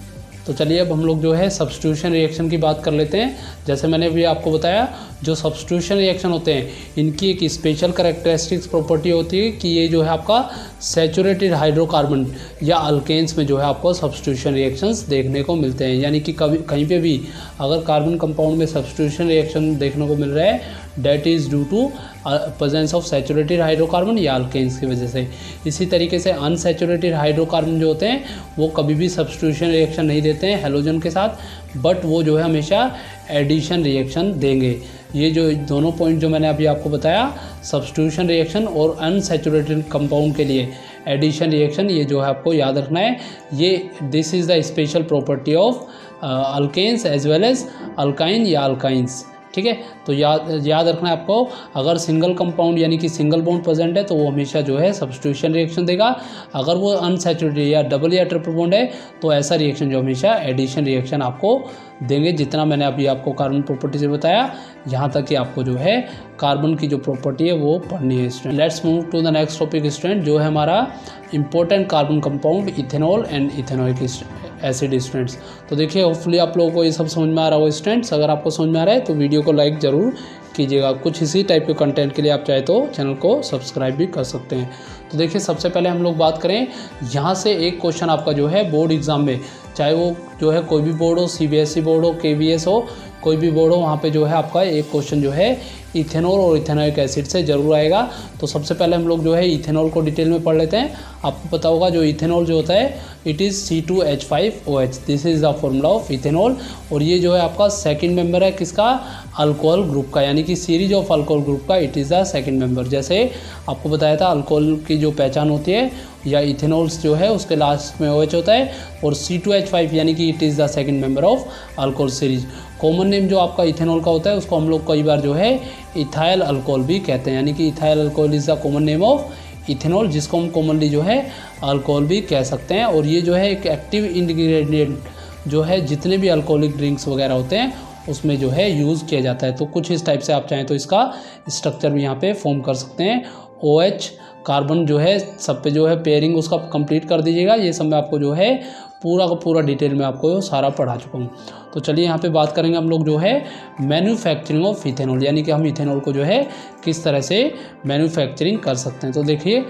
Speaker 1: तो चलिए अब हम लोग जो है सब्स्टिट्यूशन रिएक्शन की बात कर लेते हैं। जैसे मैंने अभी आपको बताया जो सब्स्टिट्यूशन रिएक्शन होते हैं इनकी एक स्पेशल कैरेक्टरिस्टिक्स प्रॉपर्टी होती है कि ये जो है आपका सैचुरेटेड हाइड्रोकार्बन या अल्केन्स में जो है आपको सब्स्टिट्यूशन रिएक्शंस देखने को मिलते हैं। यानी कि कभी कहीं पे भी अगर कार्बन कंपाउंड में सब्स्टिट्यूशन रिएक्शन देखने को मिल रहा है that is due to presence of saturated hydrocarbon या अल्केन्स की वजह से। इसी तरीके से अनसैचुरेटेड हाइड्रोकार्बन जो होते हैं वो कभी भी सब्स्टिट्यूशन रिएक्शन नहीं देते हैं हैलोजन के साथ, बट वो जो है हमेशा एडिशन रिएक्शन देंगे। ये जो दोनों पॉइंट जो मैंने अभी आपको बताया, सब्स्टिट्यूशन रिएक्शन और अनसैचुरेटेड कंपाउंड के लिए एडिशन रिएक्शन, ये जो है आपको याद रखना है। ये this is the special property of alkanes as well as alkyne या अल्काइंस। ठीक है, तो याद रखना है आपको, अगर सिंगल कंपाउंड यानी कि सिंगल बॉन्ड प्रेजेंट है तो वो हमेशा जो है सब्स्टिट्यूशन रिएक्शन देगा। अगर वो अनसैचुरेटेड या डबल या ट्रिपल बॉन्ड है तो ऐसा रिएक्शन जो हमेशा एडिशन रिएक्शन आपको देंगे। जितना मैंने अभी आपको कार्बन प्रॉपर्टी से बताया, यहाँ तक कि आपको जो है कार्बन की जो प्रॉपर्टी है वो पढ़नी है student. Let's move to the next topic student, जो है हमारा important carbon compound ethanol and ethanoic acid students. तो देखिए होपफुली आप लोगों को ये सब समझ में आ रहा हो स्टूडेंट्स। अगर आपको समझ में आ रहा है तो वीडियो को लाइक ज़रूर कीजिएगा। कुछ इसी टाइप के कंटेंट के लिए आप चाहे तो चैनल को सब्सक्राइब भी कर सकते हैं। तो देखिए सबसे पहले हम लोग बात करें, यहाँ से एक क्वेश्चन आपका जो है बोर्ड एग्जाम में, चाहे वो जो है कोई भी बोर्ड हो, CBSE बोर्ड हो, KVS हो, कोई भी बोर्ड हो, वहाँ पे जो है आपका एक क्वेश्चन जो है इथेनॉल और इथेनॉइक एसिड से ज़रूर आएगा। तो सबसे पहले हम लोग जो है इथेनॉल को डिटेल में पढ़ लेते हैं। आपको पता होगा जो इथेनॉल जो होता है it is C2H5OH, this is the formula of ethanol. और ये जो है आपका सेकंड मेंबर है किसका, अल्कोहल ग्रुप का, यानी कि सीरीज ऑफ अल्कोहल ग्रुप का it is the second member. जैसे आपको बताया था अल्कोहल की जो पहचान होती है या इथेनॉल्स जो है उसके लास्ट में OH होता है, और C2H5 यानी कि it is the second member of alcohol series. Common name जो आपका इथेनॉल का होता है उसको हम लोग कई बार जो है इथाइल अल्कोहल भी कहते हैं, यानी कि ethyl alcohol is the common name of ethanol, जिसको हम कॉमनली जो है अल्कोहल भी कह सकते हैं। और ये जो है एक एक्टिव इंग्रेडिएंट जो है जितने भी अल्कोहलिक ड्रिंक्स वगैरह होते हैं उसमें जो है यूज़ किया जाता है। तो कुछ इस टाइप से आप चाहें तो इसका स्ट्रक्चर भी यहाँ पे फॉर्म कर सकते हैं। OH कार्बन जो है सब पे जो है पेयरिंग उसका कंप्लीट कर दीजिएगा। ये सब मैं आपको जो है पूरा का पूरा डिटेल में आपको सारा पढ़ा चुका हूँ। तो चलिए यहाँ पे बात करेंगे हम लोग जो है मैन्युफैक्चरिंग ऑफ इथेनॉल, यानी कि हम इथेनॉल को जो है किस तरह से मैन्युफैक्चरिंग कर सकते हैं। तो देखिए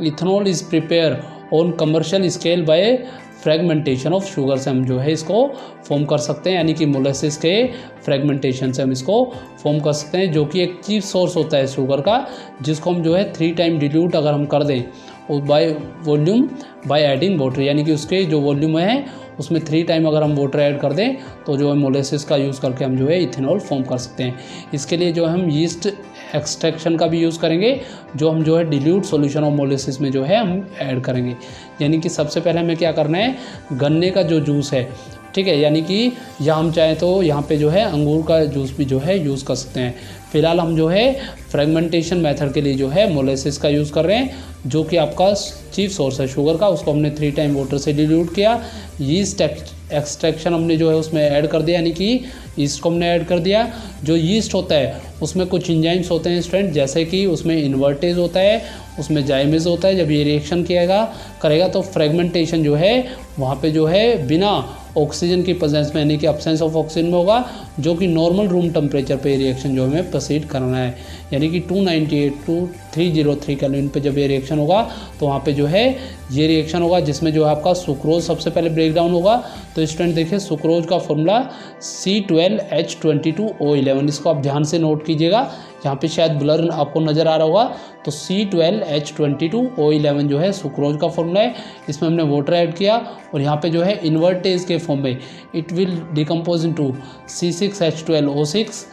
Speaker 1: ethanol is prepare on commercial scale by fragmentation of sugar से हम जो है इसको फॉर्म कर सकते हैं, यानी कि मोलेसिस के फ्रेगमेंटेशन से हम इसको फॉर्म कर सकते हैं, जो कि एक चीफ सोर्स होता है शुगर का, जिसको हम जो है 3 टाइम डिल्यूट अगर हम कर दें और by volume by adding water, यानी कि उसके जो वॉल्यूम है उसमें 3 टाइम अगर हम वाटर ऐड कर दें तो जो है मोलेसिस का यूज़ करके हम जो है इथेनॉल फॉर्म कर सकते हैं। इसके लिए जो हम यीस्ट एक्सट्रैक्शन का भी यूज़ करेंगे, जो हम जो है डिल्यूट सॉल्यूशन ऑफ मोलेसिस में जो है हम ऐड करेंगे। यानी कि सबसे पहले हमें क्या करना है, गन्ने का जो जूस है, ठीक है, यानी कि या हम चाहें तो यहाँ पे जो है अंगूर का जूस भी जो है यूज़ कर सकते हैं। फिलहाल हम जो है फ्रेगमेंटेशन मेथड के लिए जो है मोलेसिस का यूज़ कर रहे हैं, जो कि आपका चीफ सोर्स है शुगर का, उसको हमने 3 टाइम वाटर से डिल्यूट किया। यीस्ट एक्सट्रैक्शन हमने जो है उसमें ऐड कर दिया, यानी कि यीस्ट को हमने ऐड कर दिया। जो यीस्ट होता है उसमें कुछ एंजाइम्स होते हैं स्टूडेंट, जैसे कि उसमें इन्वर्टेज होता है, उसमें जाइमेज होता है। जब ये रिएक्शन करेगा तो फ्रेगमेंटेशन जो है वहाँ पे जो है बिना ऑक्सीजन की प्रेजेंस में, यानी कि एब्सेंस ऑफ ऑक्सीजन में होगा, जो कि नॉर्मल रूम टेम्परेचर पे रिएक्शन जो हमें प्रोसीड करना है, यानी कि 298 to 303 केल्विन पे जब ये रिएक्शन होगा तो वहाँ पे जो है ये रिएक्शन होगा, जिसमें जो है आपका सुक्रोज सबसे पहले ब्रेक डाउन होगा। तो स्टूडेंट देखिए सुक्रोज का फॉर्मूला C12H22O11, इसको आप ध्यान से नोट कीजिएगा, यहाँ पे शायद ब्लर आपको नज़र आ रहा होगा। तो C12H22O11 जो है सुक्रोज का फॉर्मूला है, इसमें हमने वाटर ऐड किया और यहाँ पे जो है इन्वर्टेज के फॉर्म में it will decompose into C6H12O6,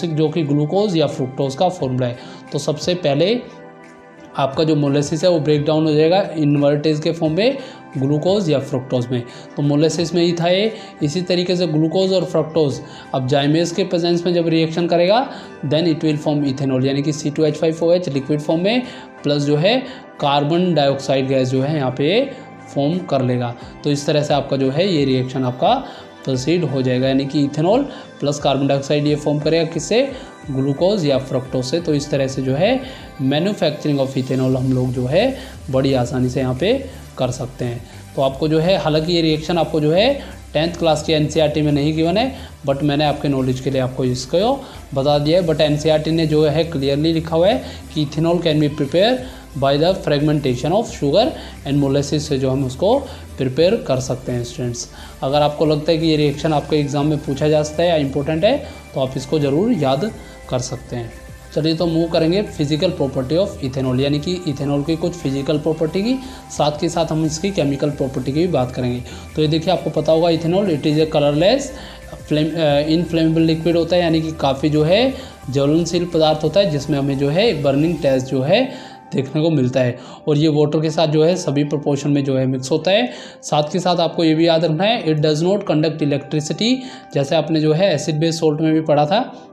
Speaker 1: जो कि ग्लूकोज या फ्रुक्टोज का फॉर्मूला है। तो सबसे पहले आपका जो मोलेसिस है वो ब्रेक डाउन हो जाएगा इन्वर्टेज के फॉर्म में ग्लूकोज या फ्रुक्टोज में। तो मोलेसिस में ही था ये। इसी तरीके से ग्लूकोज और फ्रुक्टोज अब जाइमेज के प्रेजेंस में जब रिएक्शन करेगा then it will form ethanol, यानी कि C2H5OH लिक्विड फॉर्म में, प्लस जो है कार्बन डाइऑक्साइड गैस जो है यहाँ पे फॉर्म कर लेगा। तो इस तरह से आपका जो है ये रिएक्शन आपका प्रोसीड हो जाएगा, यानी कि इथेनॉल प्लस कार्बन डाइऑक्साइड ये फॉर्म करेगा किससे, ग्लूकोज या फ्रक्टोज से। तो इस तरह से जो है मैन्युफैक्चरिंग ऑफ इथेनॉल हम लोग जो है बड़ी आसानी से यहाँ पे कर सकते हैं। तो आपको जो है, हालांकि ये रिएक्शन आपको जो है 10th क्लास की एनसीईआरटी में नहीं गिवन है, बट मैंने आपके नॉलेज के लिए आपको इसको बता दिया है। बट एनसीईआरटी ने जो है क्लियरली लिखा हुआ है कि ethanol can be prepare by the fragmentation of sugar and molasses से जो हम उसको प्रिपेयर कर सकते हैं स्टूडेंट्स। अगर आपको लगता है कि ये रिएक्शन आपके एग्जाम में पूछा जा सकता है या इंपॉर्टेंट है तो आप इसको ज़रूर याद कर सकते हैं। चलिए तो मूव करेंगे फिजिकल प्रॉपर्टी ऑफ इथेनॉल, यानी कि इथेनॉल की कुछ फिजिकल प्रॉपर्टी की, साथ के साथ हम इसकी केमिकल प्रॉपर्टी की भी बात करेंगे। तो ये देखिए, आपको पता होगा ethanol it is A colourless inflammable liquid होता है, यानी कि काफ़ी जो है ज्वलनशील पदार्थ होता है, जिसमें हमें जो है एक बर्निंग टेस्ट जो है देखने को मिलता है। और ये वाटर के साथ जो है सभी प्रोपोर्शन में जो है मिक्स होता है। साथ के साथ आपको ये भी याद रखना है, it does not conduct electricity. जैसे आपने जो है एसिड बेस सोल्ट में भी पढ़ा था,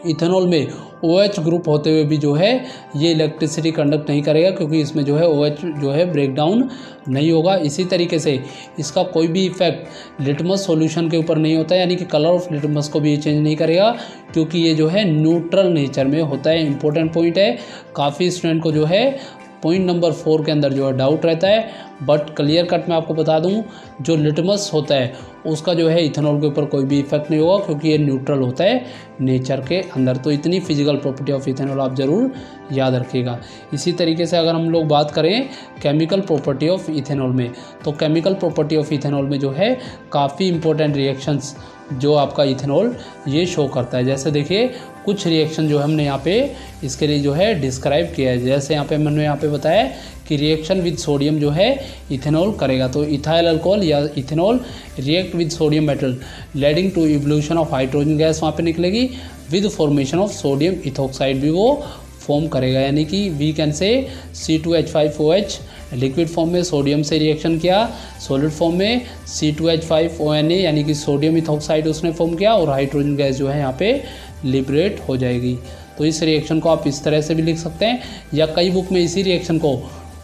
Speaker 1: इथेनॉल में OH ग्रुप होते हुए भी जो है ये इलेक्ट्रिसिटी कंडक्ट नहीं करेगा, क्योंकि इसमें जो है OH जो है ब्रेक डाउन नहीं होगा। इसी तरीके से इसका कोई भी इफेक्ट लिटमस सॉल्यूशन के ऊपर नहीं होता है, यानी कि कलर ऑफ लिटमस को भी ये चेंज नहीं करेगा, क्योंकि ये जो है न्यूट्रल नेचर में होता है। इंपॉर्टेंट पॉइंट है, काफ़ी स्टूडेंट को जो है पॉइंट नंबर 4 के अंदर जो है डाउट रहता है, बट क्लियर कट मैं आपको बता दूं, जो लिटमस होता है उसका जो है इथेनॉल के ऊपर कोई भी इफेक्ट नहीं होगा, क्योंकि ये न्यूट्रल होता है नेचर के अंदर। तो इतनी फिजिकल प्रॉपर्टी ऑफ इथेनॉल आप ज़रूर याद रखिएगा। इसी तरीके से अगर हम लोग बात करें केमिकल प्रॉपर्टी ऑफ इथेनॉल में, तो केमिकल प्रॉपर्टी ऑफ इथेनॉल में जो है काफ़ी इंपॉर्टेंट रिएक्शंस जो आपका इथेनॉल ये शो करता है। जैसे देखिए, कुछ रिएक्शन जो हमने यहाँ पे इसके लिए जो है डिस्क्राइब किया है। जैसे मैंने यहाँ पे बताया कि रिएक्शन विद सोडियम जो है इथेनॉल करेगा, तो इथाइल अल्कोहल या ethanol react with sodium metal leading to evolution of hydrogen gas वहाँ पे निकलेगी, with formation of sodium ethoxide भी वो फॉर्म करेगा। यानी कि we can say C2H5OH liquid form में सोडियम से रिएक्शन किया, सॉलिड फॉर्म में C2H5ONA यानी कि सोडियम इथोक्साइड उसने फॉर्म किया, और हाइड्रोजन गैस जो है यहाँ पे लिबरेट हो जाएगी। तो इस रिएक्शन को आप इस तरह से भी लिख सकते हैं, या कई बुक में इसी रिएक्शन को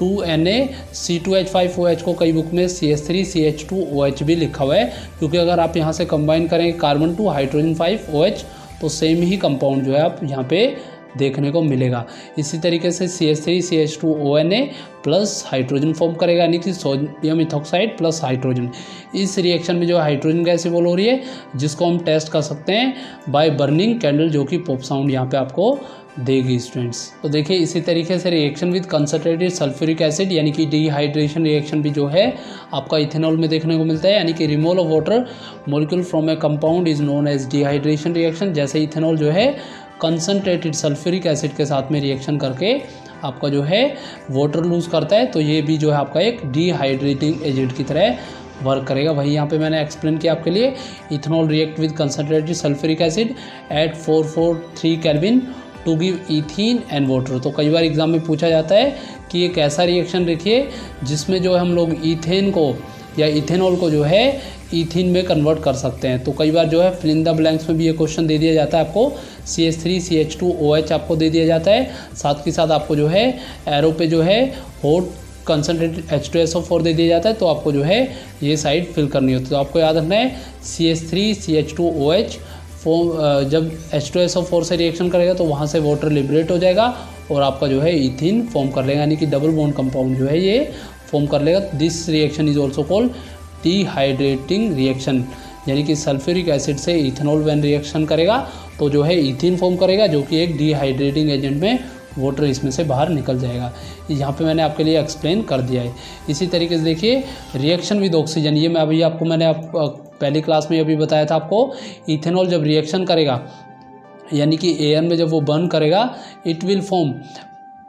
Speaker 1: 2Na C2H5OH को कई बुक में CH3CH2OH भी लिखा हुआ है, क्योंकि अगर आप यहाँ से कंबाइन करें कार्बन 2 हाइड्रोजन 5OH तो सेम ही कंपाउंड जो है आप यहाँ पे देखने को मिलेगा। इसी तरीके से CH3CH2ONA प्लस हाइड्रोजन फॉर्म करेगा, यानी कि सोडियम इथोक्साइड प्लस हाइड्रोजन। इस रिएक्शन में जो हाइड्रोजन गैस इवॉल्व हो रही है, जिसको हम टेस्ट कर सकते हैं बाय बर्निंग कैंडल, जो कि पॉप साउंड यहाँ पे आपको देगी स्टूडेंट्स। तो देखिए, इसी तरीके से reaction with concentrated sulphuric acid यानी कि डिहाइड्रेशन रिएक्शन भी जो है आपका इथेनॉल में देखने को मिलता है, यानी कि removal of water molecule from a compound is known as dehydration reaction. जैसे इथेनॉल जो है कंसनट्रेटेड सल्फ्यूरिक एसिड के साथ में रिएक्शन करके आपका जो है वाटर लूज करता है, तो ये भी जो है आपका एक डिहाइड्रेटिंग एजेंट की तरह वर्क करेगा। वही यहाँ पे मैंने एक्सप्लेन किया आपके लिए, ethanol react with concentrated sulphuric acid at 443 kelvin to give ethene and water. तो कई बार एग्जाम में पूछा जाता है कि एक ऐसा रिएक्शन लिखिए जिसमें जो हम लोग ईथेन को या इथेनॉल को जो है ईथीन में कन्वर्ट कर सकते हैं। तो कई बार जो है फिल इन द ब्लैंक्स में भी ये क्वेश्चन दे दिया जाता है आपको, CH3CH2OH आपको दे दिया जाता है, साथ के साथ आपको जो है एरो पे जो है हॉट कंसनट्रेटेड H2SO4 दे दिया जाता है, तो आपको जो है ये साइड फिल करनी होती है। तो आपको याद रखना है CH3CH2OH फॉर्म जब H2SO4 से रिएक्शन करेगा तो वहाँ से वाटर लिबरेट हो जाएगा और आपका जो है ईथीन फॉर्म कर लेगा, यानी कि डबल बॉन्ड कंपाउंड जो है ये फॉर्म कर लेगा। This reaction is also called dehydrating reaction, यानी कि सल्फ्यूरिक एसिड से इथेनॉल व्हेन रिएक्शन करेगा तो जो है ईथीन फॉर्म करेगा, जो कि एक डिहाइड्रेटिंग एजेंट में वाटर इसमें से बाहर निकल जाएगा। यहाँ पे मैंने आपके लिए एक्सप्लेन कर दिया है। इसी तरीके से देखिए, रिएक्शन विद ऑक्सीजन, ये मैं अभी आपको मैंने पहली क्लास में अभी बताया था आपको, इथेनॉल जब रिएक्शन करेगा यानी कि एयर में जब वो बर्न करेगा, it will form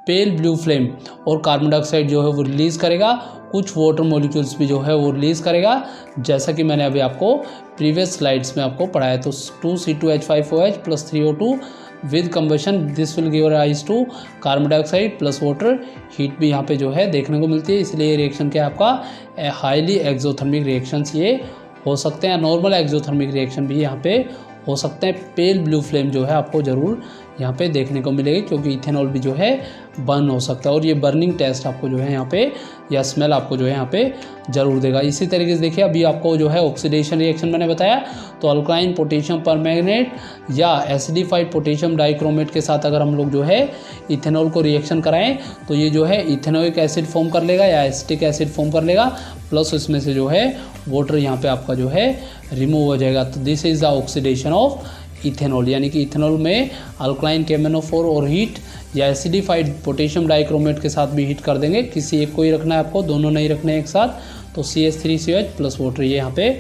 Speaker 1: pale blue flame, और कार्बन डाइऑक्साइड जो है वो रिलीज़ करेगा, कुछ वाटर मॉलिक्यूल्स भी जो है वो रिलीज़ करेगा, जैसा कि मैंने अभी आपको प्रीवियस स्लाइड्स में आपको पढ़ाया। तो 2C2H5OH plus 3O2 with combustion this will give rise to carbon dioxide plus water, heat भी यहाँ पे जो है देखने को मिलती है। इसलिए ये रिएक्शन क्या है आपका हाईली एक्सोथर्मिक रिएक्शंस ये हो सकते हैं, नॉर्मल एक्सोथर्मिक रिएक्शन भी यहाँ पे हो सकते हैं। पेल ब्लू फ्लेम जो है आपको ज़रूर यहाँ पे देखने को मिलेगी, क्योंकि इथेनॉल भी जो है बर्न हो सकता है और ये बर्निंग टेस्ट आपको जो है यहाँ पे या स्मेल आपको जो है यहाँ पे ज़रूर देगा। इसी तरीके से देखिए अभी आपको जो है ऑक्सीडेशन रिएक्शन मैंने बताया, तो अल्कलाइन पोटेशियम परमैंगनेट या एसिडिफाइड पोटेशियम डाइक्रोमेट के साथ अगर हम लोग जो है इथेनॉल को रिएक्शन कराएं तो ये जो है इथेनोइक एसिड फॉर्म कर लेगा या एसिटिक एसिड फॉर्म कर लेगा, प्लस इसमें से जो है वाटर यहाँ पे आपका जो है रिमूव हो जाएगा। तो this is the oxidation of ethanol, यानी कि इथेनॉल में अल्कलाइन KMnO4 और हीट या एसिडिफाइड पोटेशियम डाइक्रोमेट के साथ भी हीट कर देंगे। किसी एक को ही रखना है आपको, दोनों नहीं रखने हैं एक साथ, तो CH3COH प्लस वाटर ये यहाँ पे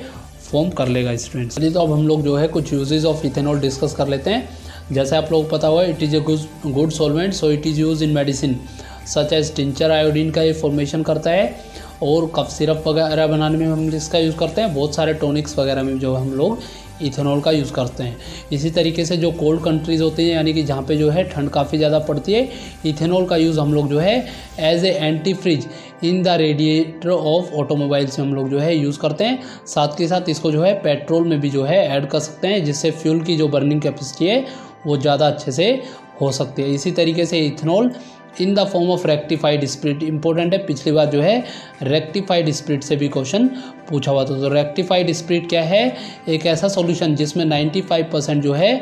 Speaker 1: फॉर्म कर लेगा स्टूडेंट्स। चलिए तो अब हम लोग जो है कुछ यूजेज ऑफ इथेनॉल डिस्कस कर लेते हैं। जैसे आप लोग पता हुआ it is a good solvent, so it is use in medicine such as tincture. Iodine का ये फॉर्मेशन करता है और कफ सिरप वगैरह बनाने में हम इसका यूज़ करते हैं। बहुत सारे टॉनिक्स वगैरह में जो हम लोग इथेनॉल का यूज़ करते हैं। इसी तरीके से जो कोल्ड कंट्रीज़ होती हैं, यानी कि जहाँ पे जो है ठंड काफ़ी ज़्यादा पड़ती है, इथेनॉल का यूज़ हम लोग जो है as a anti freeze in the radiator of automobiles में हम लोग जो है यूज़ करते हैं। साथ के साथ इसको जो है पेट्रोल में भी जो है ऐड कर सकते हैं, जिससे फ्यूल की जो बर्निंग कैपेसिटी है वो ज़्यादा अच्छे से हो सकती है। इसी तरीके से ethanol in the form of rectified spirit important है। पिछली बार जो है रेक्टिफाइड स्पिरिट से भी क्वेश्चन पूछा हुआ था। तो रेक्टिफाइड स्पिरिट क्या है? एक ऐसा सॉल्यूशन जिसमें 95% जो है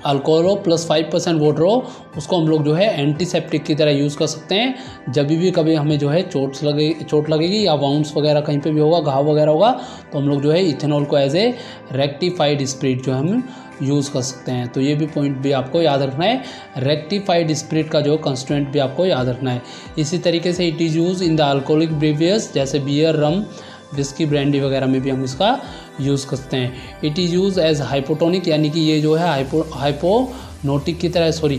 Speaker 1: अल्कोहल हो प्लस 5% वाटर हो, उसको हम लोग जो है एंटीसेप्टिक की तरह यूज़ कर सकते हैं। जब भी कभी हमें जो है चोट लगेगी या वाउंड्स वगैरह कहीं पे भी होगा, घाव वगैरह होगा, तो हम लोग जो है इथेनॉल को एज ए रेक्टिफाइड स्पिरिट जो हम यूज़ कर सकते हैं। तो ये भी पॉइंट भी आपको याद रखना है। रेक्टिफाइड स्पिरिट का जो कंस्टेंट भी आपको याद रखना है। इसी तरीके से it is use in the alcoholic beverages, जैसे बियर, रम, विस्की, ब्रांडी वगैरह में भी हम इसका यूज़ करते हैं। It is use as hypotonic, यानी कि ये जो है हाइपोनोटिक की तरह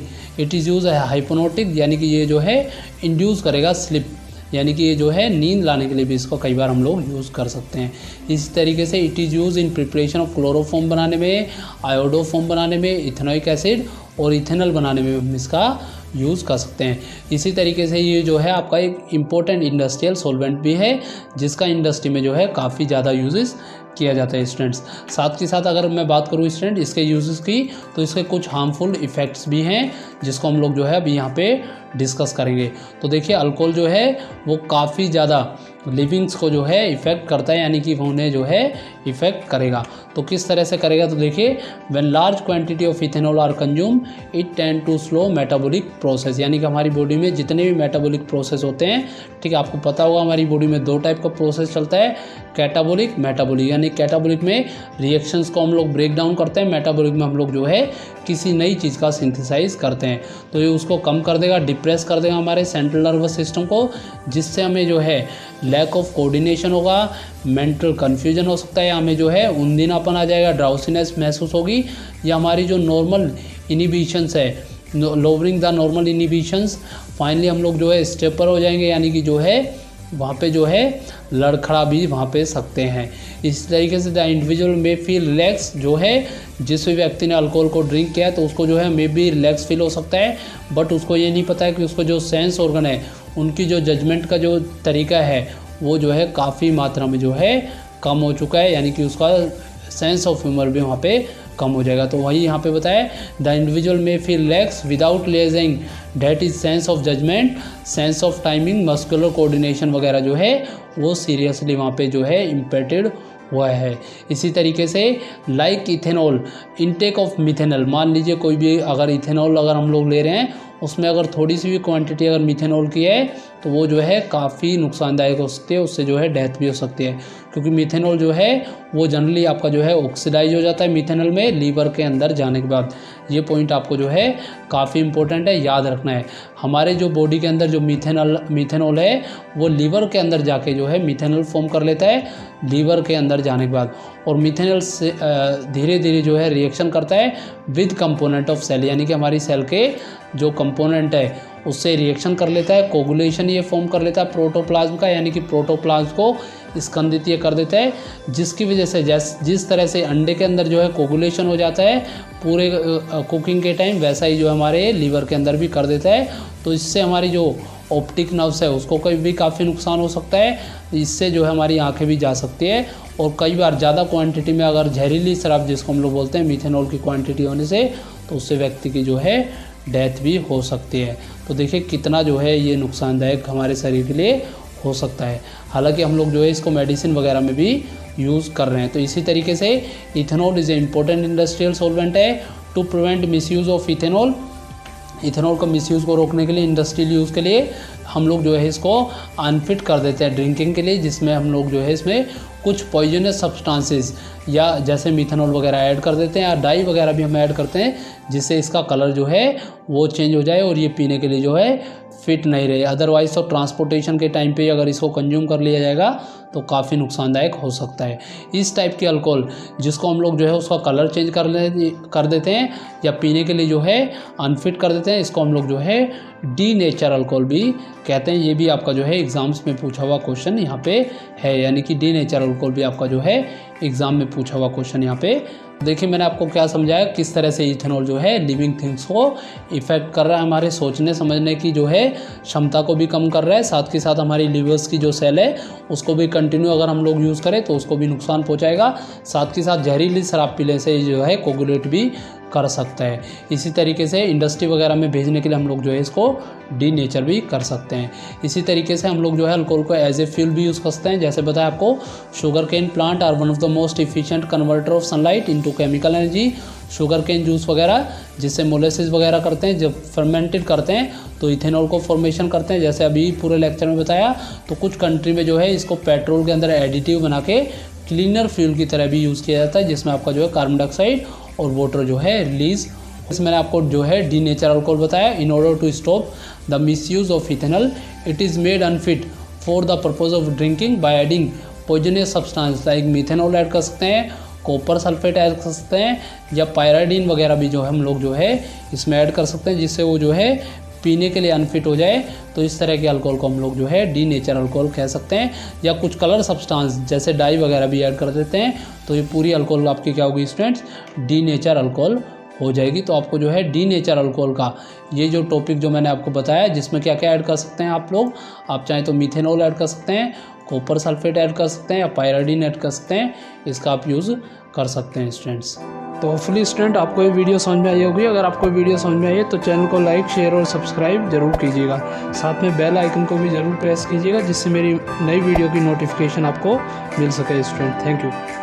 Speaker 1: इट इज़ यूज है हाइपोनोटिक, यानी कि ये जो है इंड्यूस करेगा स्लिप, यानी कि ये जो है नींद लाने के लिए भी इसको कई बार हम लोग यूज़ कर सकते हैं। इसी तरीके से it is use in preparation of chloroform बनाने में, आयोडोफॉर्म बनाने में, इथेनोइक एसिड और इथेनॉल बनाने में हम इसका यूज़ कर सकते हैं। इसी तरीके से ये जो है आपका एक इम्पोर्टेंट इंडस्ट्रियल सॉल्वेंट भी है, जिसका इंडस्ट्री में जो है काफ़ी ज़्यादा यूजेस किया जाता है स्टूडेंट्स। साथ के साथ अगर मैं बात करूँ स्टूडेंट इसके यूजेस की, तो इसके कुछ हार्मफुल इफ़ेक्ट्स भी हैं, जिसको हम लोग जो है अभी यहाँ पे डिस्कस करेंगे। तो देखिए अल्कोहल जो है वो काफ़ी ज़्यादा लिविंग्स को जो है इफ़ेक्ट करता है, यानी कि उन्हें जो है इफ़ेक्ट करेगा। तो किस तरह से करेगा? तो देखिए when large quantity of ethanol are consume it tend to slow metabolic process, यानी कि हमारी बॉडी में जितने भी मेटाबॉलिक प्रोसेस होते हैं, ठीक है, आपको पता होगा हमारी बॉडी में 2 टाइप का प्रोसेस चलता है, कैटाबॉलिक, मेटाबॉलिक। यानी कैटाबॉलिक में रिएक्शंस को हम लोग ब्रेक डाउन करते हैं, मेटाबॉलिक में हम लोग जो है किसी नई चीज़ का सिंथेसाइज करते हैं। तो ये उसको कम कर देगा, डिप्रेस कर देगा हमारे सेंट्रल नर्वस सिस्टम को, जिससे हमें जो है लैक ऑफ कोऑर्डिनेशन होगा, मेंटल कन्फ्यूजन हो सकता है, हमें जो है उन्दिनापन आ जाएगा, ड्राउसीनेस महसूस होगी, या हमारी जो नॉर्मल इनिबिशंस है, lowering the normal inhibitions, finally हम लोग जो है स्टेपर हो जाएंगे, यानी कि जो है वहाँ पे जो है लड़खड़ा भी वहाँ पे सकते हैं। इस तरीके से द इंडिविजुअल में फील रिलैक्स, जो है जिस भी व्यक्ति ने अल्कोहल को ड्रिंक किया है तो उसको जो है मे भी रिलैक्स फील हो सकता है, बट उसको ये नहीं पता है कि उसको जो सेंस ऑर्गन है, उनकी जो जजमेंट का जो तरीका है वो जो है काफ़ी मात्रा में जो है कम हो चुका है, यानी कि उसका सेंस ऑफ ह्यूमर भी वहाँ पे कम हो जाएगा। तो वही यहाँ पे बताया द इंडिविजुअल में feel relax without realising, that is sense of judgement, sense of timing, muscular coordination वगैरह जो है वो सीरियसली वहाँ पे जो है इम्पेक्टेड हुआ है। इसी तरीके से like ethanol intake of methanol, मान लीजिए कोई भी अगर इथेनॉल अगर हम लोग ले रहे हैं, उसमें अगर थोड़ी सी भी क्वांटिटी अगर मिथेनॉल की है तो वो जो है काफ़ी नुकसानदायक हो सकती है, उससे जो है डेथ भी हो सकती है, क्योंकि मिथेनॉल जो है वो जनरली आपका जो है ऑक्सीडाइज हो जाता है मिथेनॉल में लीवर के अंदर जाने के बाद। ये पॉइंट आपको जो है काफ़ी इंपॉर्टेंट है, याद रखना है। हमारे जो बॉडी के अंदर जो मिथेनॉल है वो लीवर के अंदर जाके जो है मिथेनॉल फॉर्म कर लेता है लीवर के अंदर जाने के बाद, और मिथेनॉल से धीरे धीरे जो है रिएक्शन करता है विद कंपोनेंट ऑफ सेल, यानी कि हमारी सेल के जो कंपोनेंट है उससे रिएक्शन कर लेता है, कोगुलेशन ये फॉर्म कर लेता है प्रोटोप्लाज्म का, यानी कि प्रोटोप्लाज्म को स्कंदित ये कर देता है, जिसकी वजह से जिस तरह से अंडे के अंदर जो है कोगुलेशन हो जाता है पूरे कुकिंग के टाइम, वैसा ही जो हमारे लीवर के अंदर भी कर देता है। तो इससे हमारी जो ऑप्टिक नर्व्स है उसको कभी भी काफ़ी नुकसान हो सकता है, इससे जो है हमारी आंखें भी जा सकती है, और कई बार ज़्यादा क्वांटिटी में अगर जहरीली शराब जिसको हम लोग बोलते हैं मिथेनॉल की क्वांटिटी होने से, तो उससे व्यक्ति की जो है डेथ भी हो सकती है। तो देखिए कितना जो है ये नुकसानदायक हमारे शरीर के लिए हो सकता है। हालांकि हम लोग जो है इसको मेडिसिन वगैरह में भी यूज़ कर रहे हैं। तो इसी तरीके से ethanol is a important industrial solvent है to prevent misuse of ethanol. Ethanol का मिसयूज़ को रोकने के लिए, इंडस्ट्रियल यूज़ के लिए हम लोग जो है इसको अनफिट कर देते हैं ड्रिंकिंग के लिए, जिसमें हम लोग जो है इसमें कुछ पॉइजनस सब्सटेंसेस या जैसे मिथेनॉल वगैरह ऐड कर देते हैं या डाई वगैरह भी हम ऐड करते हैं, जिससे इसका कलर जो है वो चेंज हो जाए और ये पीने के लिए जो है फिट नहीं रहे। अदरवाइज़ तो ट्रांसपोर्टेशन के टाइम पे अगर इसको कंज्यूम कर लिया जाएगा तो काफ़ी नुकसानदायक हो सकता है। इस टाइप के अल्कोहल जिसको हम लोग जो है उसका कलर चेंज कर देते हैं या पीने के लिए जो है अनफिट कर देते हैं, इसको हम लोग जो है डीनेचर अल्कोहल भी कहते हैं। ये भी आपका जो है एग्ज़ाम्स में पूछा हुआ क्वेश्चन यहाँ पे है, यानी कि डीनेचर अल्कोहल भी आपका जो है एग्ज़ाम में पूछा हुआ क्वेश्चन यहाँ पे। देखिए मैंने आपको क्या समझाया, किस तरह से इथेनॉल जो है लिविंग थिंग्स को इफ़ेक्ट कर रहा है, हमारे सोचने समझने की जो है क्षमता को भी कम कर रहा है, साथ के साथ हमारी लीवर्स की जो सेल है उसको भी कंटिन्यू अगर हम लोग यूज़ करें तो उसको भी नुकसान पहुंचाएगा। साथ के साथ जहरीली शराब पीने से जो है कोगुलेट भी कर सकता है। इसी तरीके से इंडस्ट्री वगैरह में भेजने के लिए हम लोग जो है इसको डीनेचर भी कर सकते हैं। इसी तरीके से हम लोग जो है अल्कोहल को एज ए फ्यूल भी यूज़ कर सकते हैं। जैसे बताया आपको, sugar cane plant are one of the most efficient converter of sunlight into chemical energy. Sugar cane juice वगैरह जिससे मोलेसिस वगैरह करते हैं, जब फर्मेंटेड करते हैं तो इथेनॉल को फॉर्मेशन करते हैं। जैसे अभी पूरे लेक्चर में बताया, तो कुछ कंट्री में जो है इसको पेट्रोल के अंदर एडिटिव बना के क्लीनर फ्यूल की तरह भी यूज़ किया जाता है, जिसमें आपका जो है कार्बन डाइऑक्साइड और वाटर जो है रिलीज। इसमें मैंने आपको जो है डीनेचर अल्कोहल बताया। In order to stop the misuse of ethanol it is made unfit for the purpose of drinking by adding poisonous substance like methanol add कर सकते हैं, कॉपर सल्फेट ऐड कर सकते हैं, या पायराडीन वगैरह भी जो है हम लोग जो है इसमें ऐड कर सकते हैं, जिससे वो जो है पीने के लिए अनफिट हो जाए। तो इस तरह के अल्कोहल को हम लोग जो है डीनेचर अल्कोहल कह सकते हैं। या कुछ कलर सब्सटेंस जैसे डाई वगैरह भी ऐड कर देते हैं, तो ये पूरी अल्कोहल आपकी क्या होगी स्टूडेंट्स, डीनेचर अल्कोहल हो जाएगी। तो आपको जो है डीनेचर अल्कोहल का ये जो टॉपिक जो मैंने आपको बताया, जिसमें क्या क्या ऐड कर सकते हैं आप लोग, आप चाहें तो मिथेनॉल ऐड कर सकते हैं, कॉपर सल्फेट ऐड कर सकते हैं, या पायराडीन ऐड कर सकते हैं, इसका आप यूज़ कर सकते हैं स्टूडेंट्स। तो होपफुली स्टूडेंट आपको ये वीडियो समझ में आई होगी। अगर आपको वीडियो समझ में आई है तो चैनल को लाइक, शेयर और सब्सक्राइब जरूर कीजिएगा। साथ में बेल आइकन को भी ज़रूर प्रेस कीजिएगा, जिससे मेरी नई वीडियो की नोटिफिकेशन आपको मिल सके स्टूडेंट। Thank you.